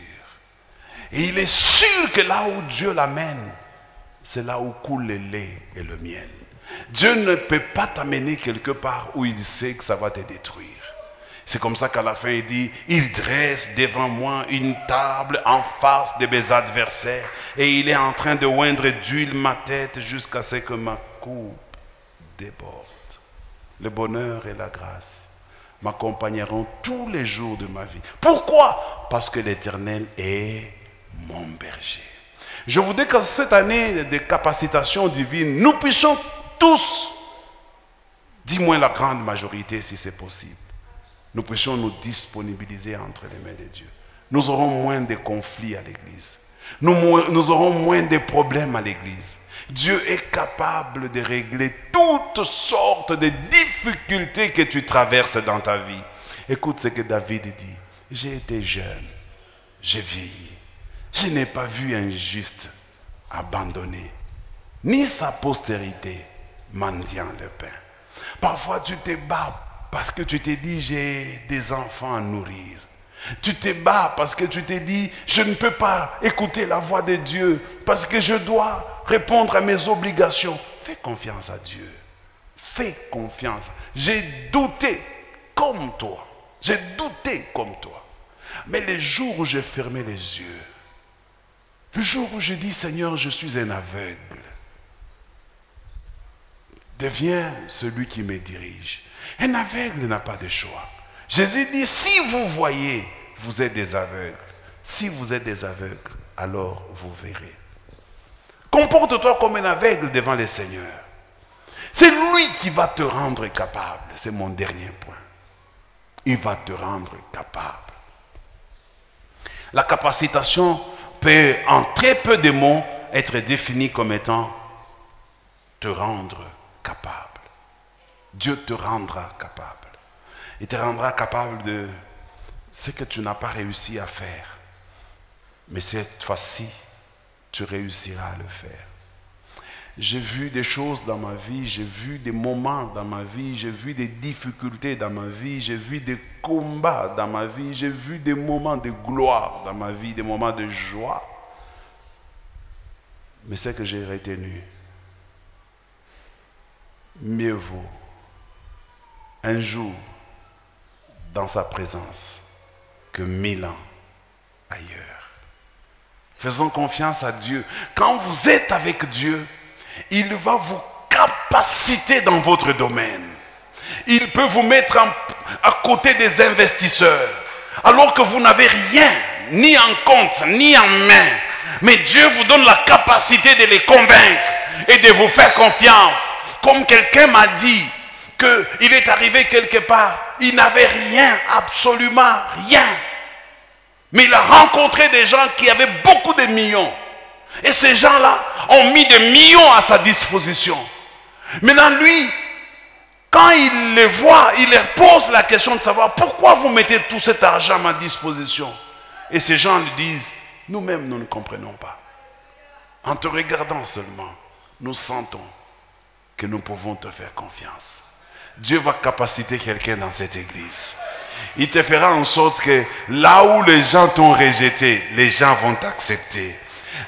Et il est sûr que là où Dieu l'amène, c'est là où coule le lait et le miel. Dieu ne peut pas t'amener quelque part où il sait que ça va te détruire. C'est comme ça qu'à la fin il dit, il dresse devant moi une table en face de mes adversaires et il est en train de oindre d'huile ma tête jusqu'à ce que ma coupe déborde. Le bonheur et la grâce m'accompagneront tous les jours de ma vie. Pourquoi? Parce que l'Éternel est mon berger. Je voudrais que cette année de capacitation divine, nous puissions tous, dis-moi la grande majorité si c'est possible, nous puissions nous disponibiliser entre les mains de Dieu. Nous aurons moins de conflits à l'église. Nous aurons moins de problèmes à l'église. Dieu est capable de régler toutes sortes de difficultés que tu traverses dans ta vie. Écoute ce que David dit. J'ai été jeune, j'ai vieilli. Je n'ai pas vu un juste abandonné, ni sa postérité mendiant le pain. Parfois tu te bats parce que tu t'es dit j'ai des enfants à nourrir. Tu te bats parce que tu t'es dit je ne peux pas écouter la voix de Dieu parce que je dois répondre à mes obligations. Fais confiance à Dieu. Fais confiance. J'ai douté comme toi. J'ai douté comme toi. Mais les jours où j'ai fermé les yeux, le jour où j'ai dit Seigneur, je suis un aveugle, deviens celui qui me dirige. Un aveugle n'a pas de choix. Jésus dit, si vous voyez, vous êtes des aveugles. Si vous êtes des aveugles, alors vous verrez. Comporte-toi comme un aveugle devant le Seigneur. C'est lui qui va te rendre capable. C'est mon dernier point. Il va te rendre capable. La capacitation peut, en très peu de mots, être définie comme étant te rendre capable. Dieu te rendra capable. Il te rendra capable de ce que tu n'as pas réussi à faire. Mais cette fois-ci, tu réussiras à le faire. J'ai vu des choses dans ma vie, j'ai vu des moments dans ma vie, j'ai vu des difficultés dans ma vie, j'ai vu des combats dans ma vie, j'ai vu des moments de gloire dans ma vie, des moments de joie. Mais ce que j'ai retenu, mieux vaut un jour dans sa présence que 1000 ans ailleurs. Faisons confiance à Dieu. Quand vous êtes avec Dieu, il va vous capaciter dans votre domaine. Il peut vous mettre à côté des investisseurs, alors que vous n'avez rien, ni en compte, ni en main. Mais Dieu vous donne la capacité de les convaincre et de vous faire confiance. Comme quelqu'un m'a dit qu'il est arrivé quelque part, il n'avait rien, absolument rien. Mais il a rencontré des gens qui avaient beaucoup de millions. Et ces gens-là ont mis des millions à sa disposition. Maintenant, lui, quand il les voit, il leur pose la question de savoir pourquoi vous mettez tout cet argent à ma disposition. Et ces gens lui disent, nous-mêmes, nous ne comprenons pas. En te regardant seulement, nous sentons que nous pouvons te faire confiance. Dieu va capaciter quelqu'un dans cette église. Il te fera en sorte que là où les gens t'ont rejeté, les gens vont t'accepter.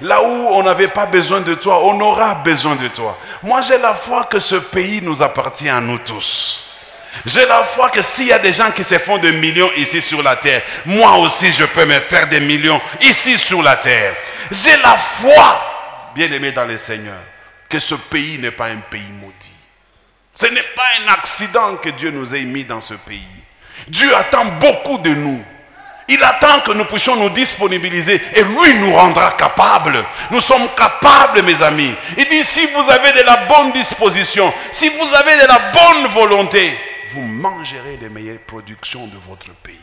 Là où on n'avait pas besoin de toi, on aura besoin de toi. Moi, j'ai la foi que ce pays nous appartient à nous tous. J'ai la foi que s'il y a des gens qui se font des millions ici sur la terre, moi aussi je peux me faire des millions ici sur la terre. J'ai la foi, bien aimé dans le Seigneur, que ce pays n'est pas un pays maudit. Ce n'est pas un accident que Dieu nous ait mis dans ce pays. Dieu attend beaucoup de nous. Il attend que nous puissions nous disponibiliser et lui nous rendra capables. Nous sommes capables, mes amis. Il dit, si vous avez de la bonne disposition, si vous avez de la bonne volonté, vous mangerez les meilleures productions de votre pays.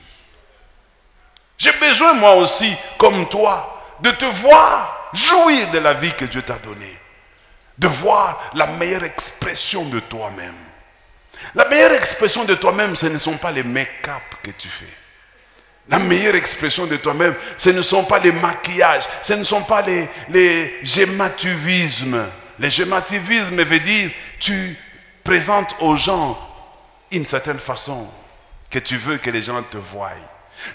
J'ai besoin, moi aussi, comme toi, de te voir jouir de la vie que Dieu t'a donnée. De voir la meilleure expression de toi-même. La meilleure expression de toi-même, ce ne sont pas les make-up que tu fais. La meilleure expression de toi-même, ce ne sont pas les maquillages, ce ne sont pas les gémativismes. Les gémativismes veut dire tu présentes aux gens une certaine façon que tu veux que les gens te voient.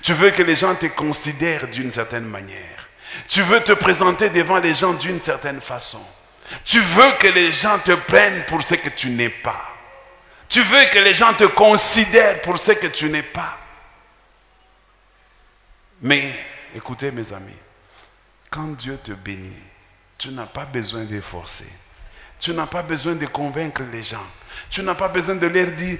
Tu veux que les gens te considèrent d'une certaine manière. Tu veux te présenter devant les gens d'une certaine façon. Tu veux que les gens te prennent pour ce que tu n'es pas. Tu veux que les gens te considèrent pour ce que tu n'es pas. Mais, écoutez mes amis, quand Dieu te bénit, tu n'as pas besoin de forcer. Tu n'as pas besoin de convaincre les gens. Tu n'as pas besoin de leur dire,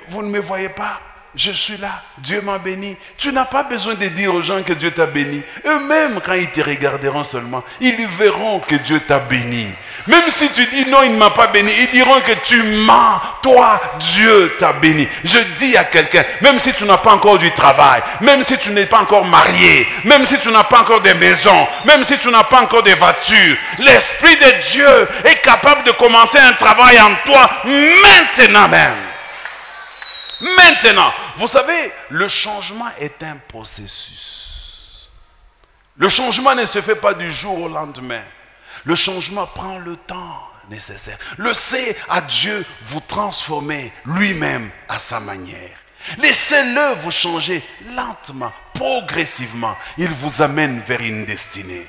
vous ne me voyez pas, je suis là, Dieu m'a béni. Tu n'as pas besoin de dire aux gens que Dieu t'a béni. Eux-mêmes, quand ils te regarderont seulement, ils verront que Dieu t'a béni. Même si tu dis non, il ne m'a pas béni, ils diront que tu mens. Toi, Dieu t'a béni. Je dis à quelqu'un, même si tu n'as pas encore du travail, même si tu n'es pas encore marié, même si tu n'as pas encore de maison, même si tu n'as pas encore de voiture, l'Esprit de Dieu est capable de commencer un travail en toi maintenant même. Maintenant, vous savez, le changement est un processus. Le changement ne se fait pas du jour au lendemain. Le changement prend le temps nécessaire. Laissez à Dieu vous transformer lui-même à sa manière. Laissez-le vous changer lentement, progressivement. Il vous amène vers une destinée.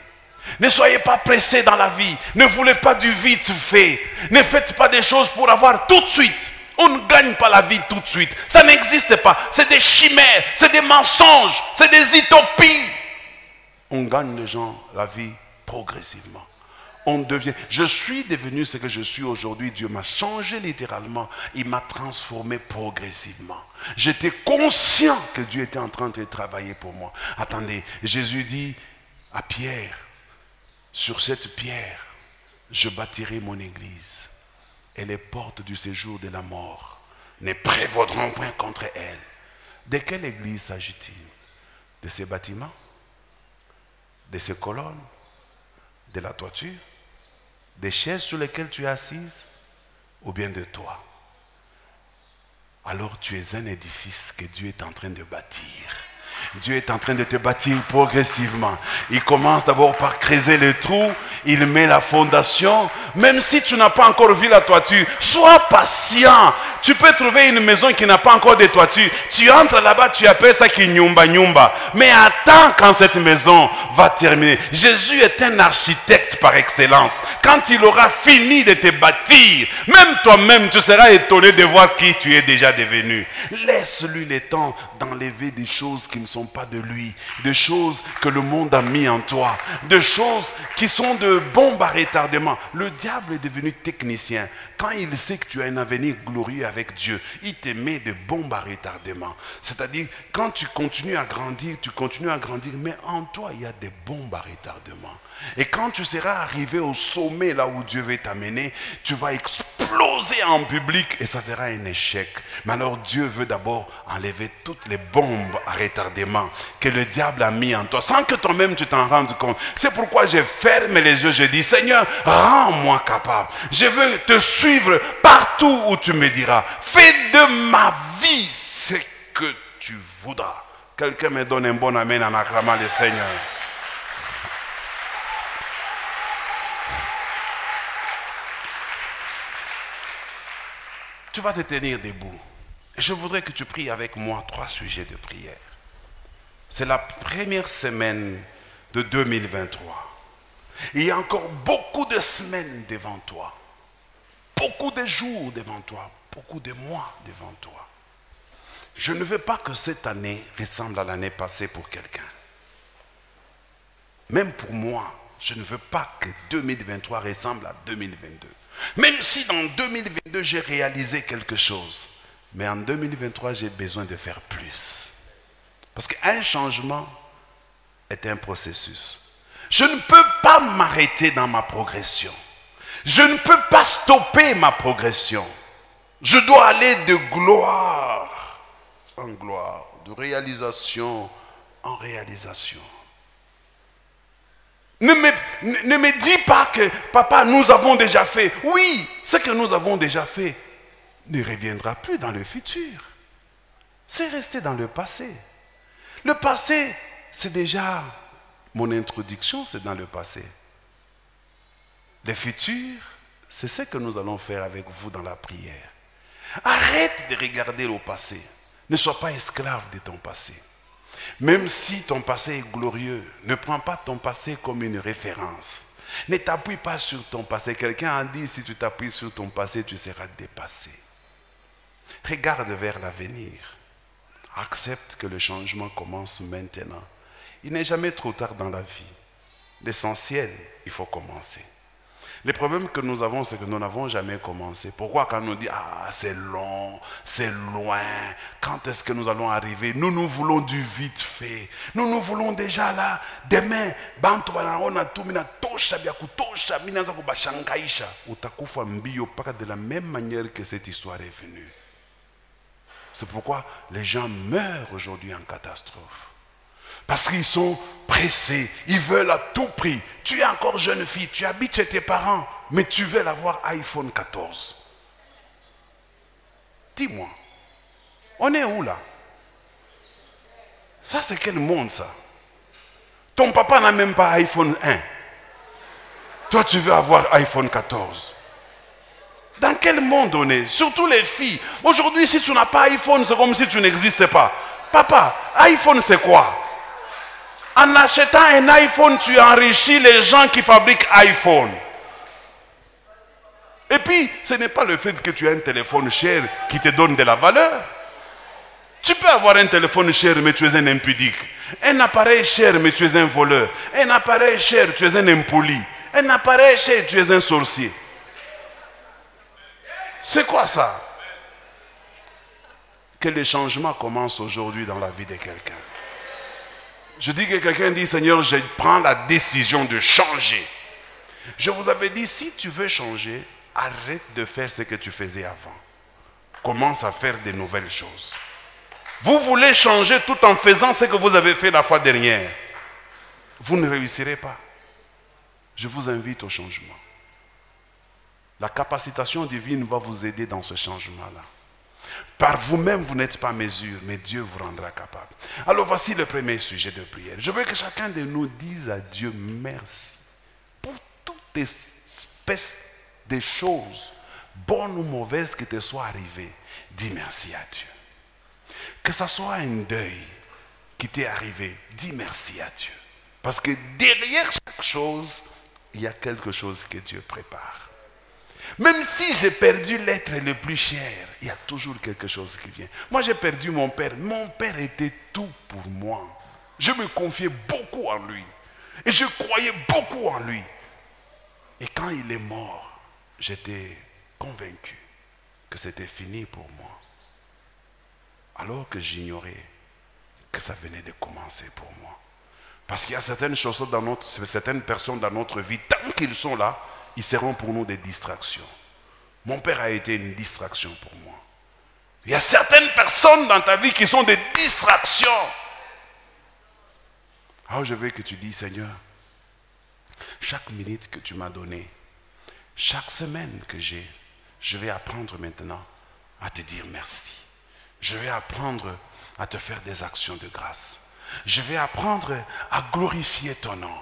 Ne soyez pas pressés dans la vie. Ne voulez pas du vite fait. Ne faites pas des choses pour avoir tout de suite. On ne gagne pas la vie tout de suite. Ça n'existe pas. C'est des chimères, c'est des mensonges, c'est des utopies. On gagne les gens la vie progressivement. On devient. Je suis devenu ce que je suis aujourd'hui. Dieu m'a changé littéralement. Il m'a transformé progressivement. J'étais conscient que Dieu était en train de travailler pour moi. Attendez, Jésus dit à Pierre, sur cette pierre, je bâtirai mon église. Et les portes du séjour de la mort ne prévaudront point contre elle. De quelle église s'agit-il? De ces bâtiments? De ces colonnes? De la toiture? Des chaises sur lesquelles tu es assise? Ou bien de toi? Alors tu es un édifice que Dieu est en train de bâtir. Dieu est en train de te bâtir progressivement. Il commence d'abord par creuser le trou. Il met la fondation. Même si tu n'as pas encore vu la toiture, sois patient. Tu peux trouver une maison qui n'a pas encore de toiture. Tu entres là-bas, tu appelles ça qui nyumba nyumba. Mais attends quand cette maison va terminer. Jésus est un architecte par excellence. Quand il aura fini de te bâtir, même toi-même, tu seras étonné de voir qui tu es déjà devenu. Laisse-lui le temps d'enlever des choses qui ne sont pas de lui, des choses que le monde a mis en toi, des choses qui sont de bombes à retardement. Le diable est devenu technicien. Quand il sait que tu as un avenir glorieux avec Dieu, il te met de bombes à retardement. C'est-à-dire, quand tu continues à grandir, mais en toi, il y a des bombes à retardement. Et quand tu seras arrivé au sommet, là où Dieu veut t'amener, tu vas exploser en public et ça sera un échec. Mais alors Dieu veut d'abord enlever toutes les bombes à retardement que le diable a mis en toi, sans que toi-même tu t'en rendes compte. C'est pourquoi je ferme les yeux, je dis, Seigneur, rends-moi capable. Je veux te suivre partout où tu me diras. Fais de ma vie ce que tu voudras. Quelqu'un me donne un bon amen en acclamant le Seigneur. Tu vas te tenir debout. Et je voudrais que tu pries avec moi 3 sujets de prière. C'est la première semaine de 2023. Il y a encore beaucoup de semaines devant toi. Beaucoup de jours devant toi. Beaucoup de mois devant toi. Je ne veux pas que cette année ressemble à l'année passée pour quelqu'un. Même pour moi, je ne veux pas que 2023 ressemble à 2022. Même si dans 2022 j'ai réalisé quelque chose, mais en 2023 j'ai besoin de faire plus. Parce qu'un changement est un processus. Je ne peux pas m'arrêter dans ma progression. Je ne peux pas stopper ma progression. Je dois aller de gloire en gloire, de réalisation en réalisation. Ne me dis pas que, papa, nous avons déjà fait. Oui, ce que nous avons déjà fait ne reviendra plus dans le futur. C'est resté dans le passé. Le passé, c'est déjà mon introduction, c'est dans le passé. Le futur, c'est ce que nous allons faire avec vous dans la prière. Arrête de regarder le passé. Ne sois pas esclave de ton passé. Même si ton passé est glorieux, ne prends pas ton passé comme une référence. Ne t'appuie pas sur ton passé. Quelqu'un a dit, si tu t'appuies sur ton passé, tu seras dépassé. Regarde vers l'avenir. Accepte que le changement commence maintenant. Il n'est jamais trop tard dans la vie. L'essentiel, il faut commencer. Le problème que nous avons, c'est que nous n'avons jamais commencé. Pourquoi quand on nous dit, ah, c'est long, c'est loin, quand est-ce que nous allons arriver? Nous voulons du vite fait. Nous voulons déjà là, demain, de la même manière que cette histoire est venue. C'est pourquoi les gens meurent aujourd'hui en catastrophe. Parce qu'ils sont pressés, ils veulent à tout prix. Tu es encore jeune fille, tu habites chez tes parents, mais tu veux avoir iPhone 14. Dis-moi, on est où là? Ça c'est quel monde ça? Ton papa n'a même pas iPhone 1. Toi tu veux avoir iPhone 14. Dans quel monde on est? Surtout les filles. Aujourd'hui, si tu n'as pas iPhone, c'est comme si tu n'existais pas. Papa, iPhone c'est quoi? En achetant un iPhone, tu enrichis les gens qui fabriquent iPhone. Et puis, ce n'est pas le fait que tu as un téléphone cher qui te donne de la valeur. Tu peux avoir un téléphone cher, mais tu es un impudique. Un appareil cher, mais tu es un voleur. Un appareil cher, tu es un impoli. Un appareil cher, tu es un sorcier. C'est quoi ça? Que les changements commencent aujourd'hui dans la vie de quelqu'un. Je dis que quelqu'un dit, Seigneur, je prends la décision de changer. Je vous avais dit, si tu veux changer, arrête de faire ce que tu faisais avant. Commence à faire de nouvelles choses. Vous voulez changer tout en faisant ce que vous avez fait la fois dernière. Vous ne réussirez pas. Je vous invite au changement. La capacitation divine va vous aider dans ce changement-là. Par vous-même, vous n'êtes pas à mesure, mais Dieu vous rendra capable. Alors voici le premier sujet de prière. Je veux que chacun de nous dise à Dieu merci pour toute espèce de choses, bonnes ou mauvaises, qui te soient arrivées. Dis merci à Dieu. Que ce soit un deuil qui t'est arrivé, dis merci à Dieu. Parce que derrière chaque chose, il y a quelque chose que Dieu prépare. Même si j'ai perdu l'être le plus cher, il y a toujours quelque chose qui vient. Moi, j'ai perdu mon père. Mon père était tout pour moi. Je me confiais beaucoup en lui. Et je croyais beaucoup en lui. Et quand il est mort, j'étais convaincu que c'était fini pour moi. Alors que j'ignorais que ça venait de commencer pour moi. Parce qu'il y a certaines choses certaines personnes dans notre vie, tant qu'ils sont là, ils seront pour nous des distractions. Mon père a été une distraction pour moi. Il y a certaines personnes dans ta vie qui sont des distractions. Alors je veux que tu dises, Seigneur, chaque minute que tu m'as donnée, chaque semaine que j'ai, je vais apprendre maintenant à te dire merci. Je vais apprendre à te faire des actions de grâce. Je vais apprendre à glorifier ton nom.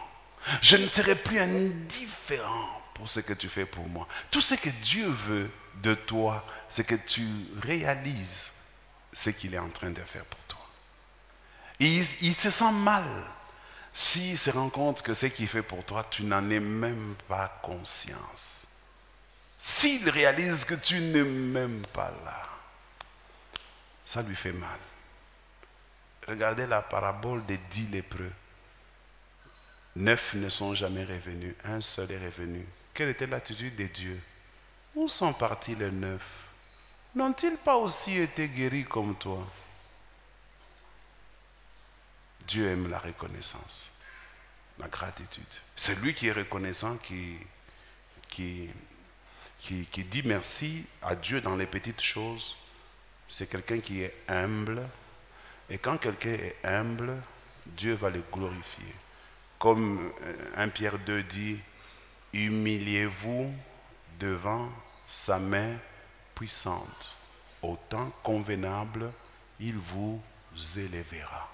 Je ne serai plus indifférent pour ce que tu fais pour moi. Tout ce que Dieu veut de toi, c'est que tu réalises ce qu'il est en train de faire pour toi. Et il se sent mal s'il se rend compte que ce qu'il fait pour toi, tu n'en es même pas conscience. S'il réalise que tu n'es même pas là, ça lui fait mal. Regardez la parabole des 10 lépreux. 9 ne sont jamais revenus, un seul est revenu. Quelle était l'attitude de Dieu? Où sont partis les 9? N'ont-ils pas aussi été guéris comme toi? Dieu aime la reconnaissance, la gratitude. C'est lui qui est reconnaissant, qui dit merci à Dieu dans les petites choses. C'est quelqu'un qui est humble. Et quand quelqu'un est humble, Dieu va le glorifier. Comme 1 Pierre 2 dit, humiliez-vous devant sa main puissante. Au temps convenable, il vous élèvera.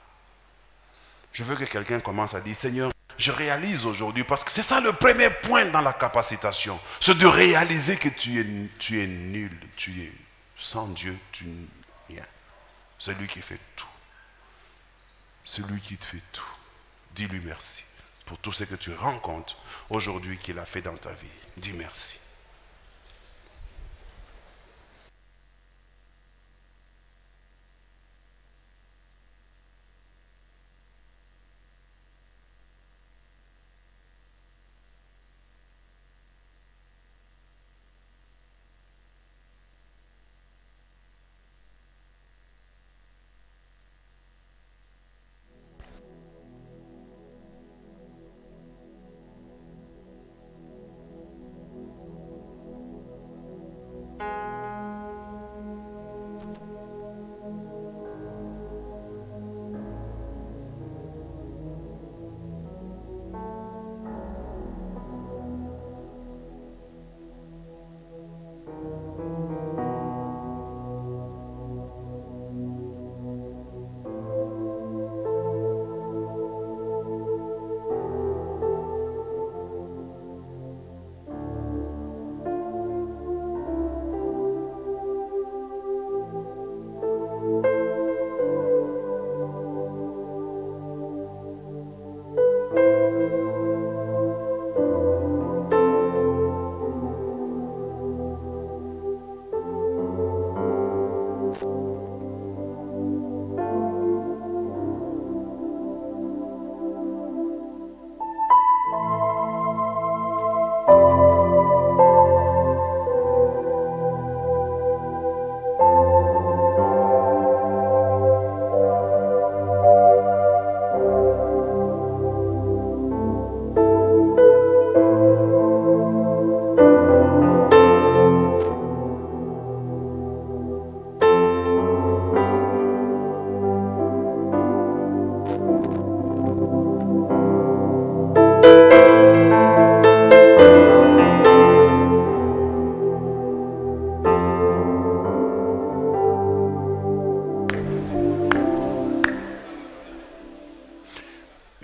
Je veux que quelqu'un commence à dire, Seigneur, je réalise aujourd'hui, parce que c'est ça le premier point dans la capacitation, c'est de réaliser que tu es nul, sans Dieu, tu n'es rien. C'est lui qui fait tout. C'est lui qui te fait tout. Dis-lui merci pour tout ce que tu rencontres aujourd'hui qu'il a fait dans ta vie. Dis merci.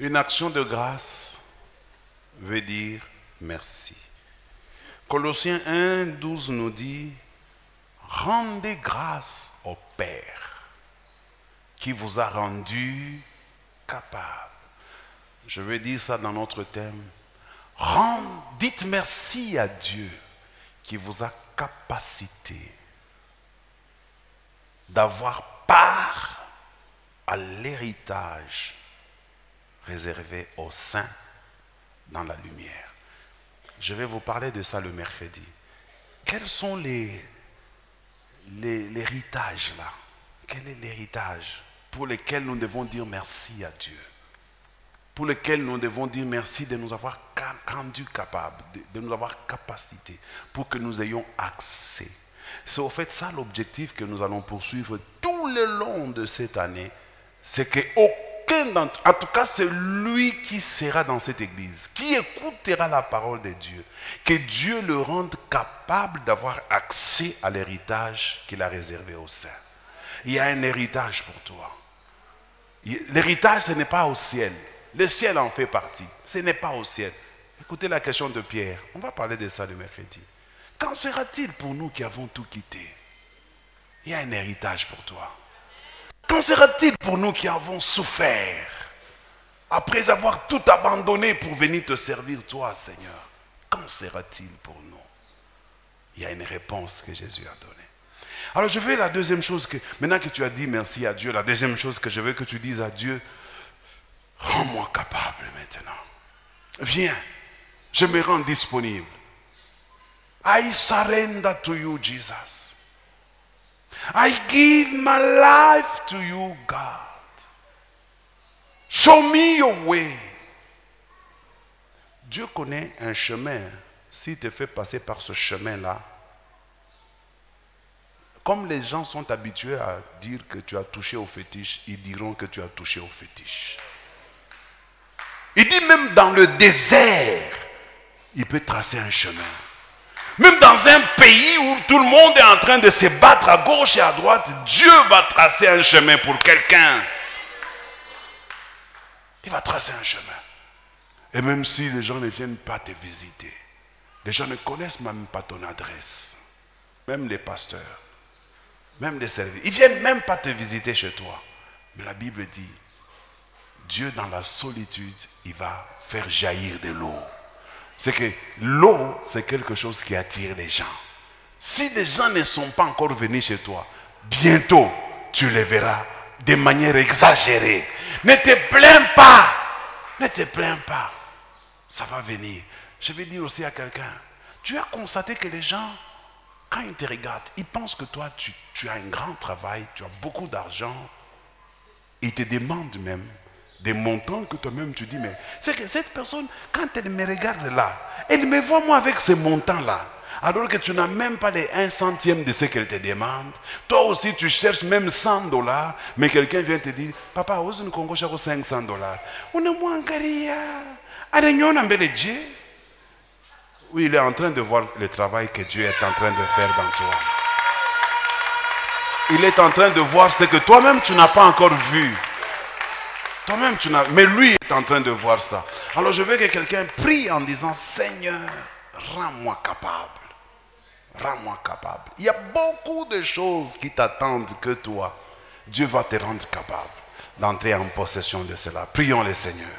Une action de grâce veut dire merci. Colossiens 1, 12 nous dit, rendez grâce au Père qui vous a rendu capable. Je vais dire ça dans notre thème. Dites merci à Dieu qui vous a capacité d'avoir part à l'héritage réservé aux saints dans la lumière. Je vais vous parler de ça le mercredi. Quels sont l'héritage là? Quel est l'héritage pour lequel nous devons dire merci à Dieu? Pour lequel nous devons dire merci de nous avoir rendus capables, de nous avoir capacité, pour que nous ayons accès. C'est au fait ça l'objectif que nous allons poursuivre tout le long de cette année. C'est qu'aucun d'entre, en tout cas celui qui sera dans cette église, qui écoutera la parole de Dieu, que Dieu le rende capable d'avoir accès à l'héritage qu'il a réservé aux saints. Il y a un héritage pour toi. L'héritage, ce n'est pas au ciel. Le ciel en fait partie. Ce n'est pas au ciel. Écoutez la question de Pierre. On va parler de ça le mercredi. Qu'en sera-t-il pour nous qui avons tout quitté? Il y a un héritage pour toi. Qu'en sera-t-il pour nous qui avons souffert après avoir tout abandonné pour venir te servir toi, Seigneur? Qu'en sera-t-il pour nous? Il y a une réponse que Jésus a donnée. Alors je vais la deuxième chose que, maintenant que tu as dit merci à Dieu, la deuxième chose que je veux que tu dises à Dieu, rends-moi capable maintenant. Viens, je me rends disponible. I surrender to you, Jesus. I give my life to you, God. Show me your way. Dieu connaît un chemin. S'il te fait passer par ce chemin-là, comme les gens sont habitués à dire que tu as touché au fétiche, ils diront que tu as touché au fétiche. Il dit même dans le désert, il peut tracer un chemin. Même dans un pays où tout le monde est en train de se battre à gauche et à droite, Dieu va tracer un chemin pour quelqu'un. Il va tracer un chemin. Et même si les gens ne viennent pas te visiter, les gens ne connaissent même pas ton adresse, même les pasteurs, même les serviteurs, ils ne viennent même pas te visiter chez toi. Mais la Bible dit, Dieu dans la solitude, il va faire jaillir de l'eau. C'est que l'eau, c'est quelque chose qui attire les gens. Si les gens ne sont pas encore venus chez toi, bientôt, tu les verras de manière exagérée. Ne te plains pas. Ne te plains pas. Ça va venir. Je vais dire aussi à quelqu'un, tu as constaté que les gens, quand ils te regardent, ils pensent que toi, tu as un grand travail, tu as beaucoup d'argent. Ils te demandent même des montants que toi-même tu dis, mais c'est que cette personne, quand elle me regarde là, elle me voit moi avec ces montants-là, alors que tu n'as même pas les 1 centième de ce qu'elle te demande. Toi aussi, tu cherches même $100, mais quelqu'un vient te dire, papa, où est-ce qu'on cherche $500? On est moins garia. Oui, il est en train de voir le travail que Dieu est en train de faire dans toi. Il est en train de voir ce que toi-même tu n'as pas encore vu. Toi-même tu n'as, mais lui est en train de voir ça. Alors je veux que quelqu'un prie en disant, Seigneur, rends-moi capable. Rends-moi capable. Il y a beaucoup de choses qui t'attendent que toi. Dieu va te rendre capable d'entrer en possession de cela. Prions le Seigneur.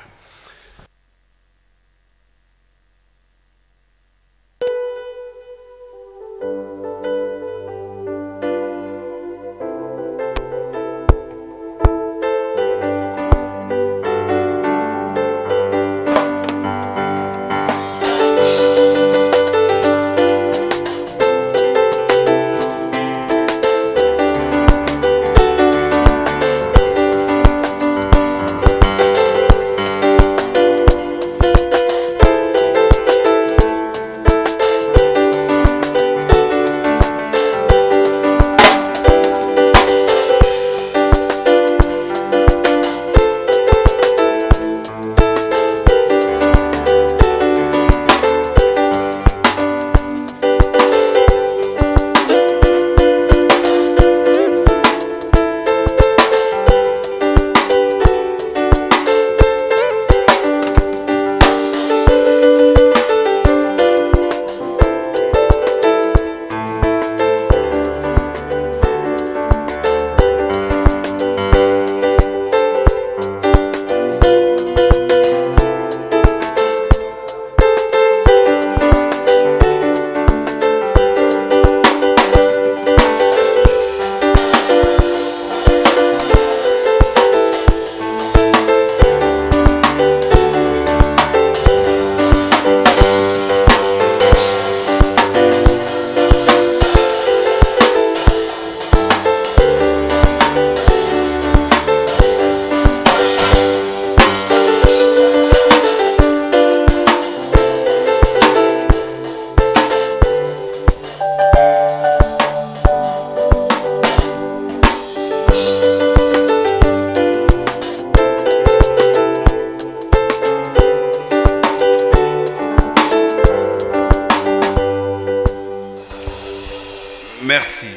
Merci.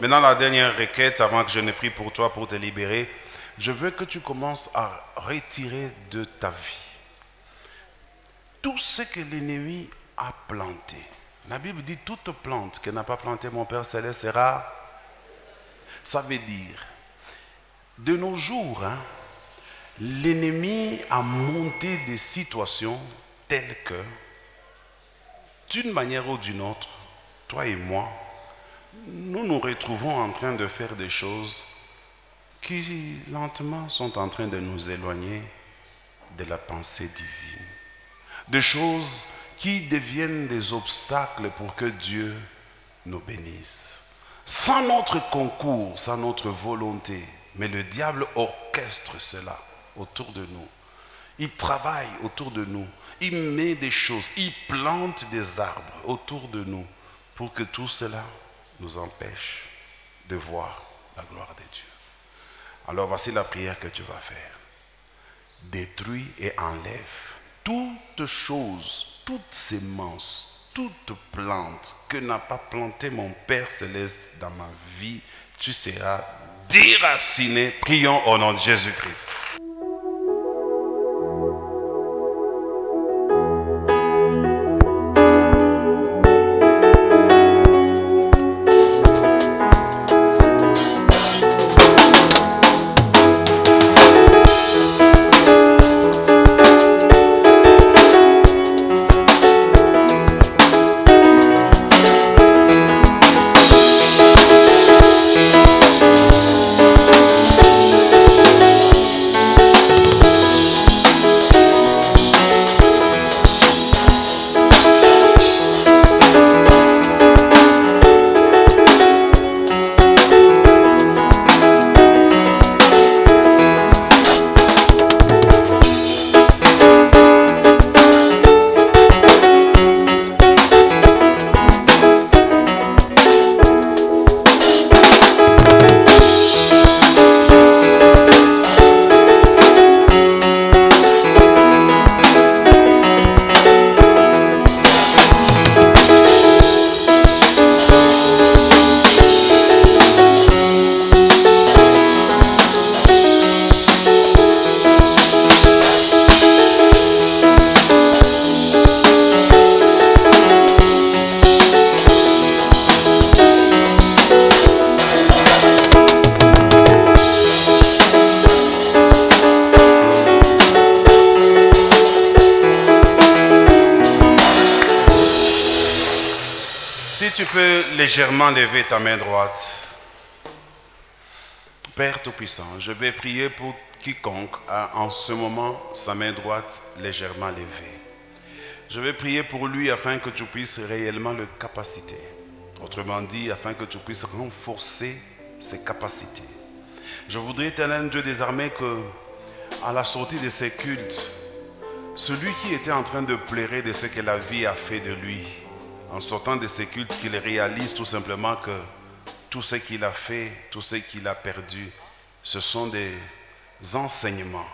Maintenant, la dernière requête, avant que je ne prie pour toi, pour te libérer, je veux que tu commences à retirer de ta vie tout ce que l'ennemi a planté. La Bible dit toute plante que n'a pas planté mon Père Céleste sera. Ça veut dire, de nos jours, l'ennemi a monté des situations telles que, d'une manière ou d'une autre, toi et moi, nous nous retrouvons en train de faire des choses qui lentement sont en train de nous éloigner de la pensée divine. Des choses qui deviennent des obstacles pour que Dieu nous bénisse. Sans notre concours, sans notre volonté, mais le diable orchestre cela autour de nous. Il travaille autour de nous. Il met des choses, il plante des arbres autour de nous pour que tout cela nous empêche de voir la gloire de Dieu. Alors voici la prière que tu vas faire. Détruis et enlève toute chose, toute sémence, toute plante que n'a pas planté mon Père Céleste dans ma vie. Tu seras déraciné. Prions au nom de Jésus-Christ. Légèrement lever ta main droite. Père Tout-Puissant, je vais prier pour quiconque a en ce moment sa main droite légèrement levée. Je vais prier pour lui afin que tu puisses réellement le capaciter. Autrement dit, afin que tu puisses renforcer ses capacités. Je voudrais, éternel Dieu des armées, que à la sortie de ces cultes, celui qui était en train de pleurer de ce que la vie a fait de lui, en sortant de ces cultes, qu'il réalise tout simplement que tout ce qu'il a fait, tout ce qu'il a perdu, ce sont des enseignements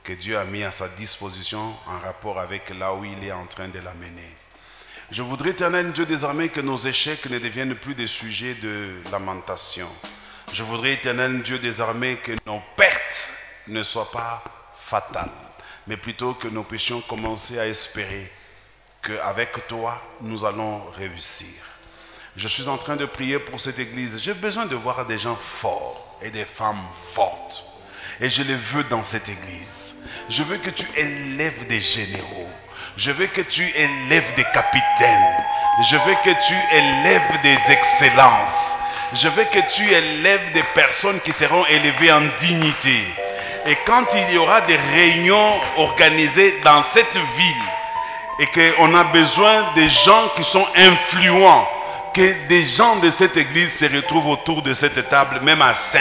que Dieu a mis à sa disposition en rapport avec là où il est en train de l'amener. Je voudrais, éternel Dieu des armées, que nos échecs ne deviennent plus des sujets de lamentation. Je voudrais, éternel Dieu des armées, que nos pertes ne soient pas fatales, mais plutôt que nous puissions commencer à espérer qu'avec toi, nous allons réussir. Je suis en train de prier pour cette église. J'ai besoin de voir des gens forts et des femmes fortes. Et je les veux dans cette église. Je veux que tu élèves des généraux. Je veux que tu élèves des capitaines. Je veux que tu élèves des excellences. Je veux que tu élèves des personnes qui seront élevées en dignité. Et quand il y aura des réunions organisées dans cette ville, et qu'on a besoin de gens qui sont influents, que des gens de cette église se retrouvent autour de cette table, même à 5,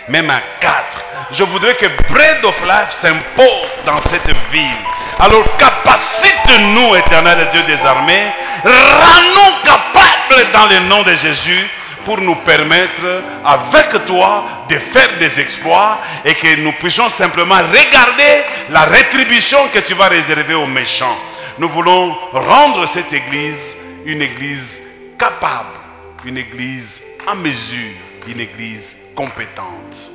même à 4. Je voudrais que Bread of Life s'impose dans cette ville. Alors capacite-nous, éternel Dieu des armées, rends-nous capables dans le nom de Jésus, pour nous permettre avec toi de faire des exploits et que nous puissions simplement regarder la rétribution que tu vas réserver aux méchants. Nous voulons rendre cette église une église capable, une église en mesure d'une église compétente.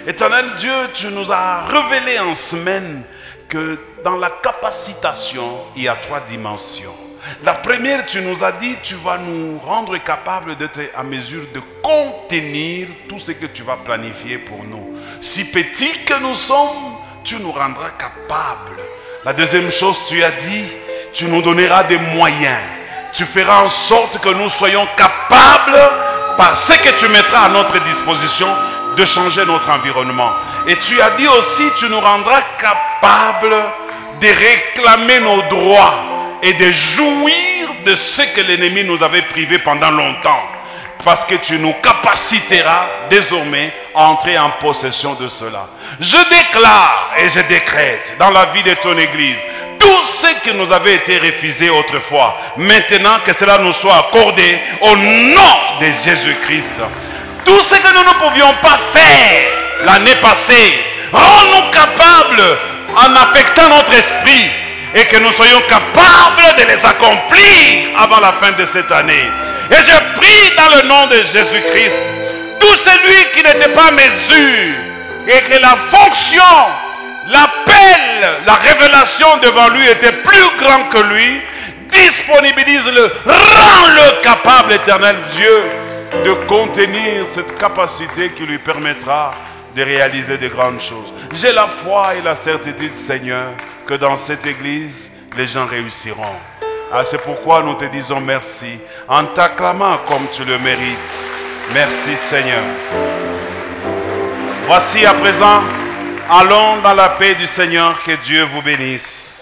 Éternel Dieu, tu nous as révélé en semaine que dans la capacitation, il y a 3 dimensions. La première, tu nous as dit, tu vas nous rendre capables d'être en mesure de contenir tout ce que tu vas planifier pour nous. Si petits que nous sommes, tu nous rendras capables. La deuxième chose, tu as dit, tu nous donneras des moyens. Tu feras en sorte que nous soyons capables, par ce que tu mettras à notre disposition, de changer notre environnement. Et tu as dit aussi, tu nous rendras capables de réclamer nos droits et de jouir de ce que l'ennemi nous avait privé pendant longtemps. Parce que tu nous capaciteras désormais à entrer en possession de cela. Je déclare et je décrète dans la vie de ton église, tout ce qui nous avait été refusé autrefois, maintenant que cela nous soit accordé au nom de Jésus-Christ. Tout ce que nous ne pouvions pas faire l'année passée, rends-nous capables en affectant notre esprit et que nous soyons capables de les accomplir avant la fin de cette année. Et je prie dans le nom de Jésus-Christ, tout celui qui n'était pas à mesure et que la fonction, l'appel, la révélation devant lui était plus grand que lui, disponibilise-le, rends-le capable, éternel Dieu, de contenir cette capacité qui lui permettra de réaliser de grandes choses. J'ai la foi et la certitude, Seigneur, que dans cette église, les gens réussiront. Ah, c'est pourquoi nous te disons merci, en t'acclamant comme tu le mérites. Merci, Seigneur. Voici à présent, allons dans la paix du Seigneur, que Dieu vous bénisse.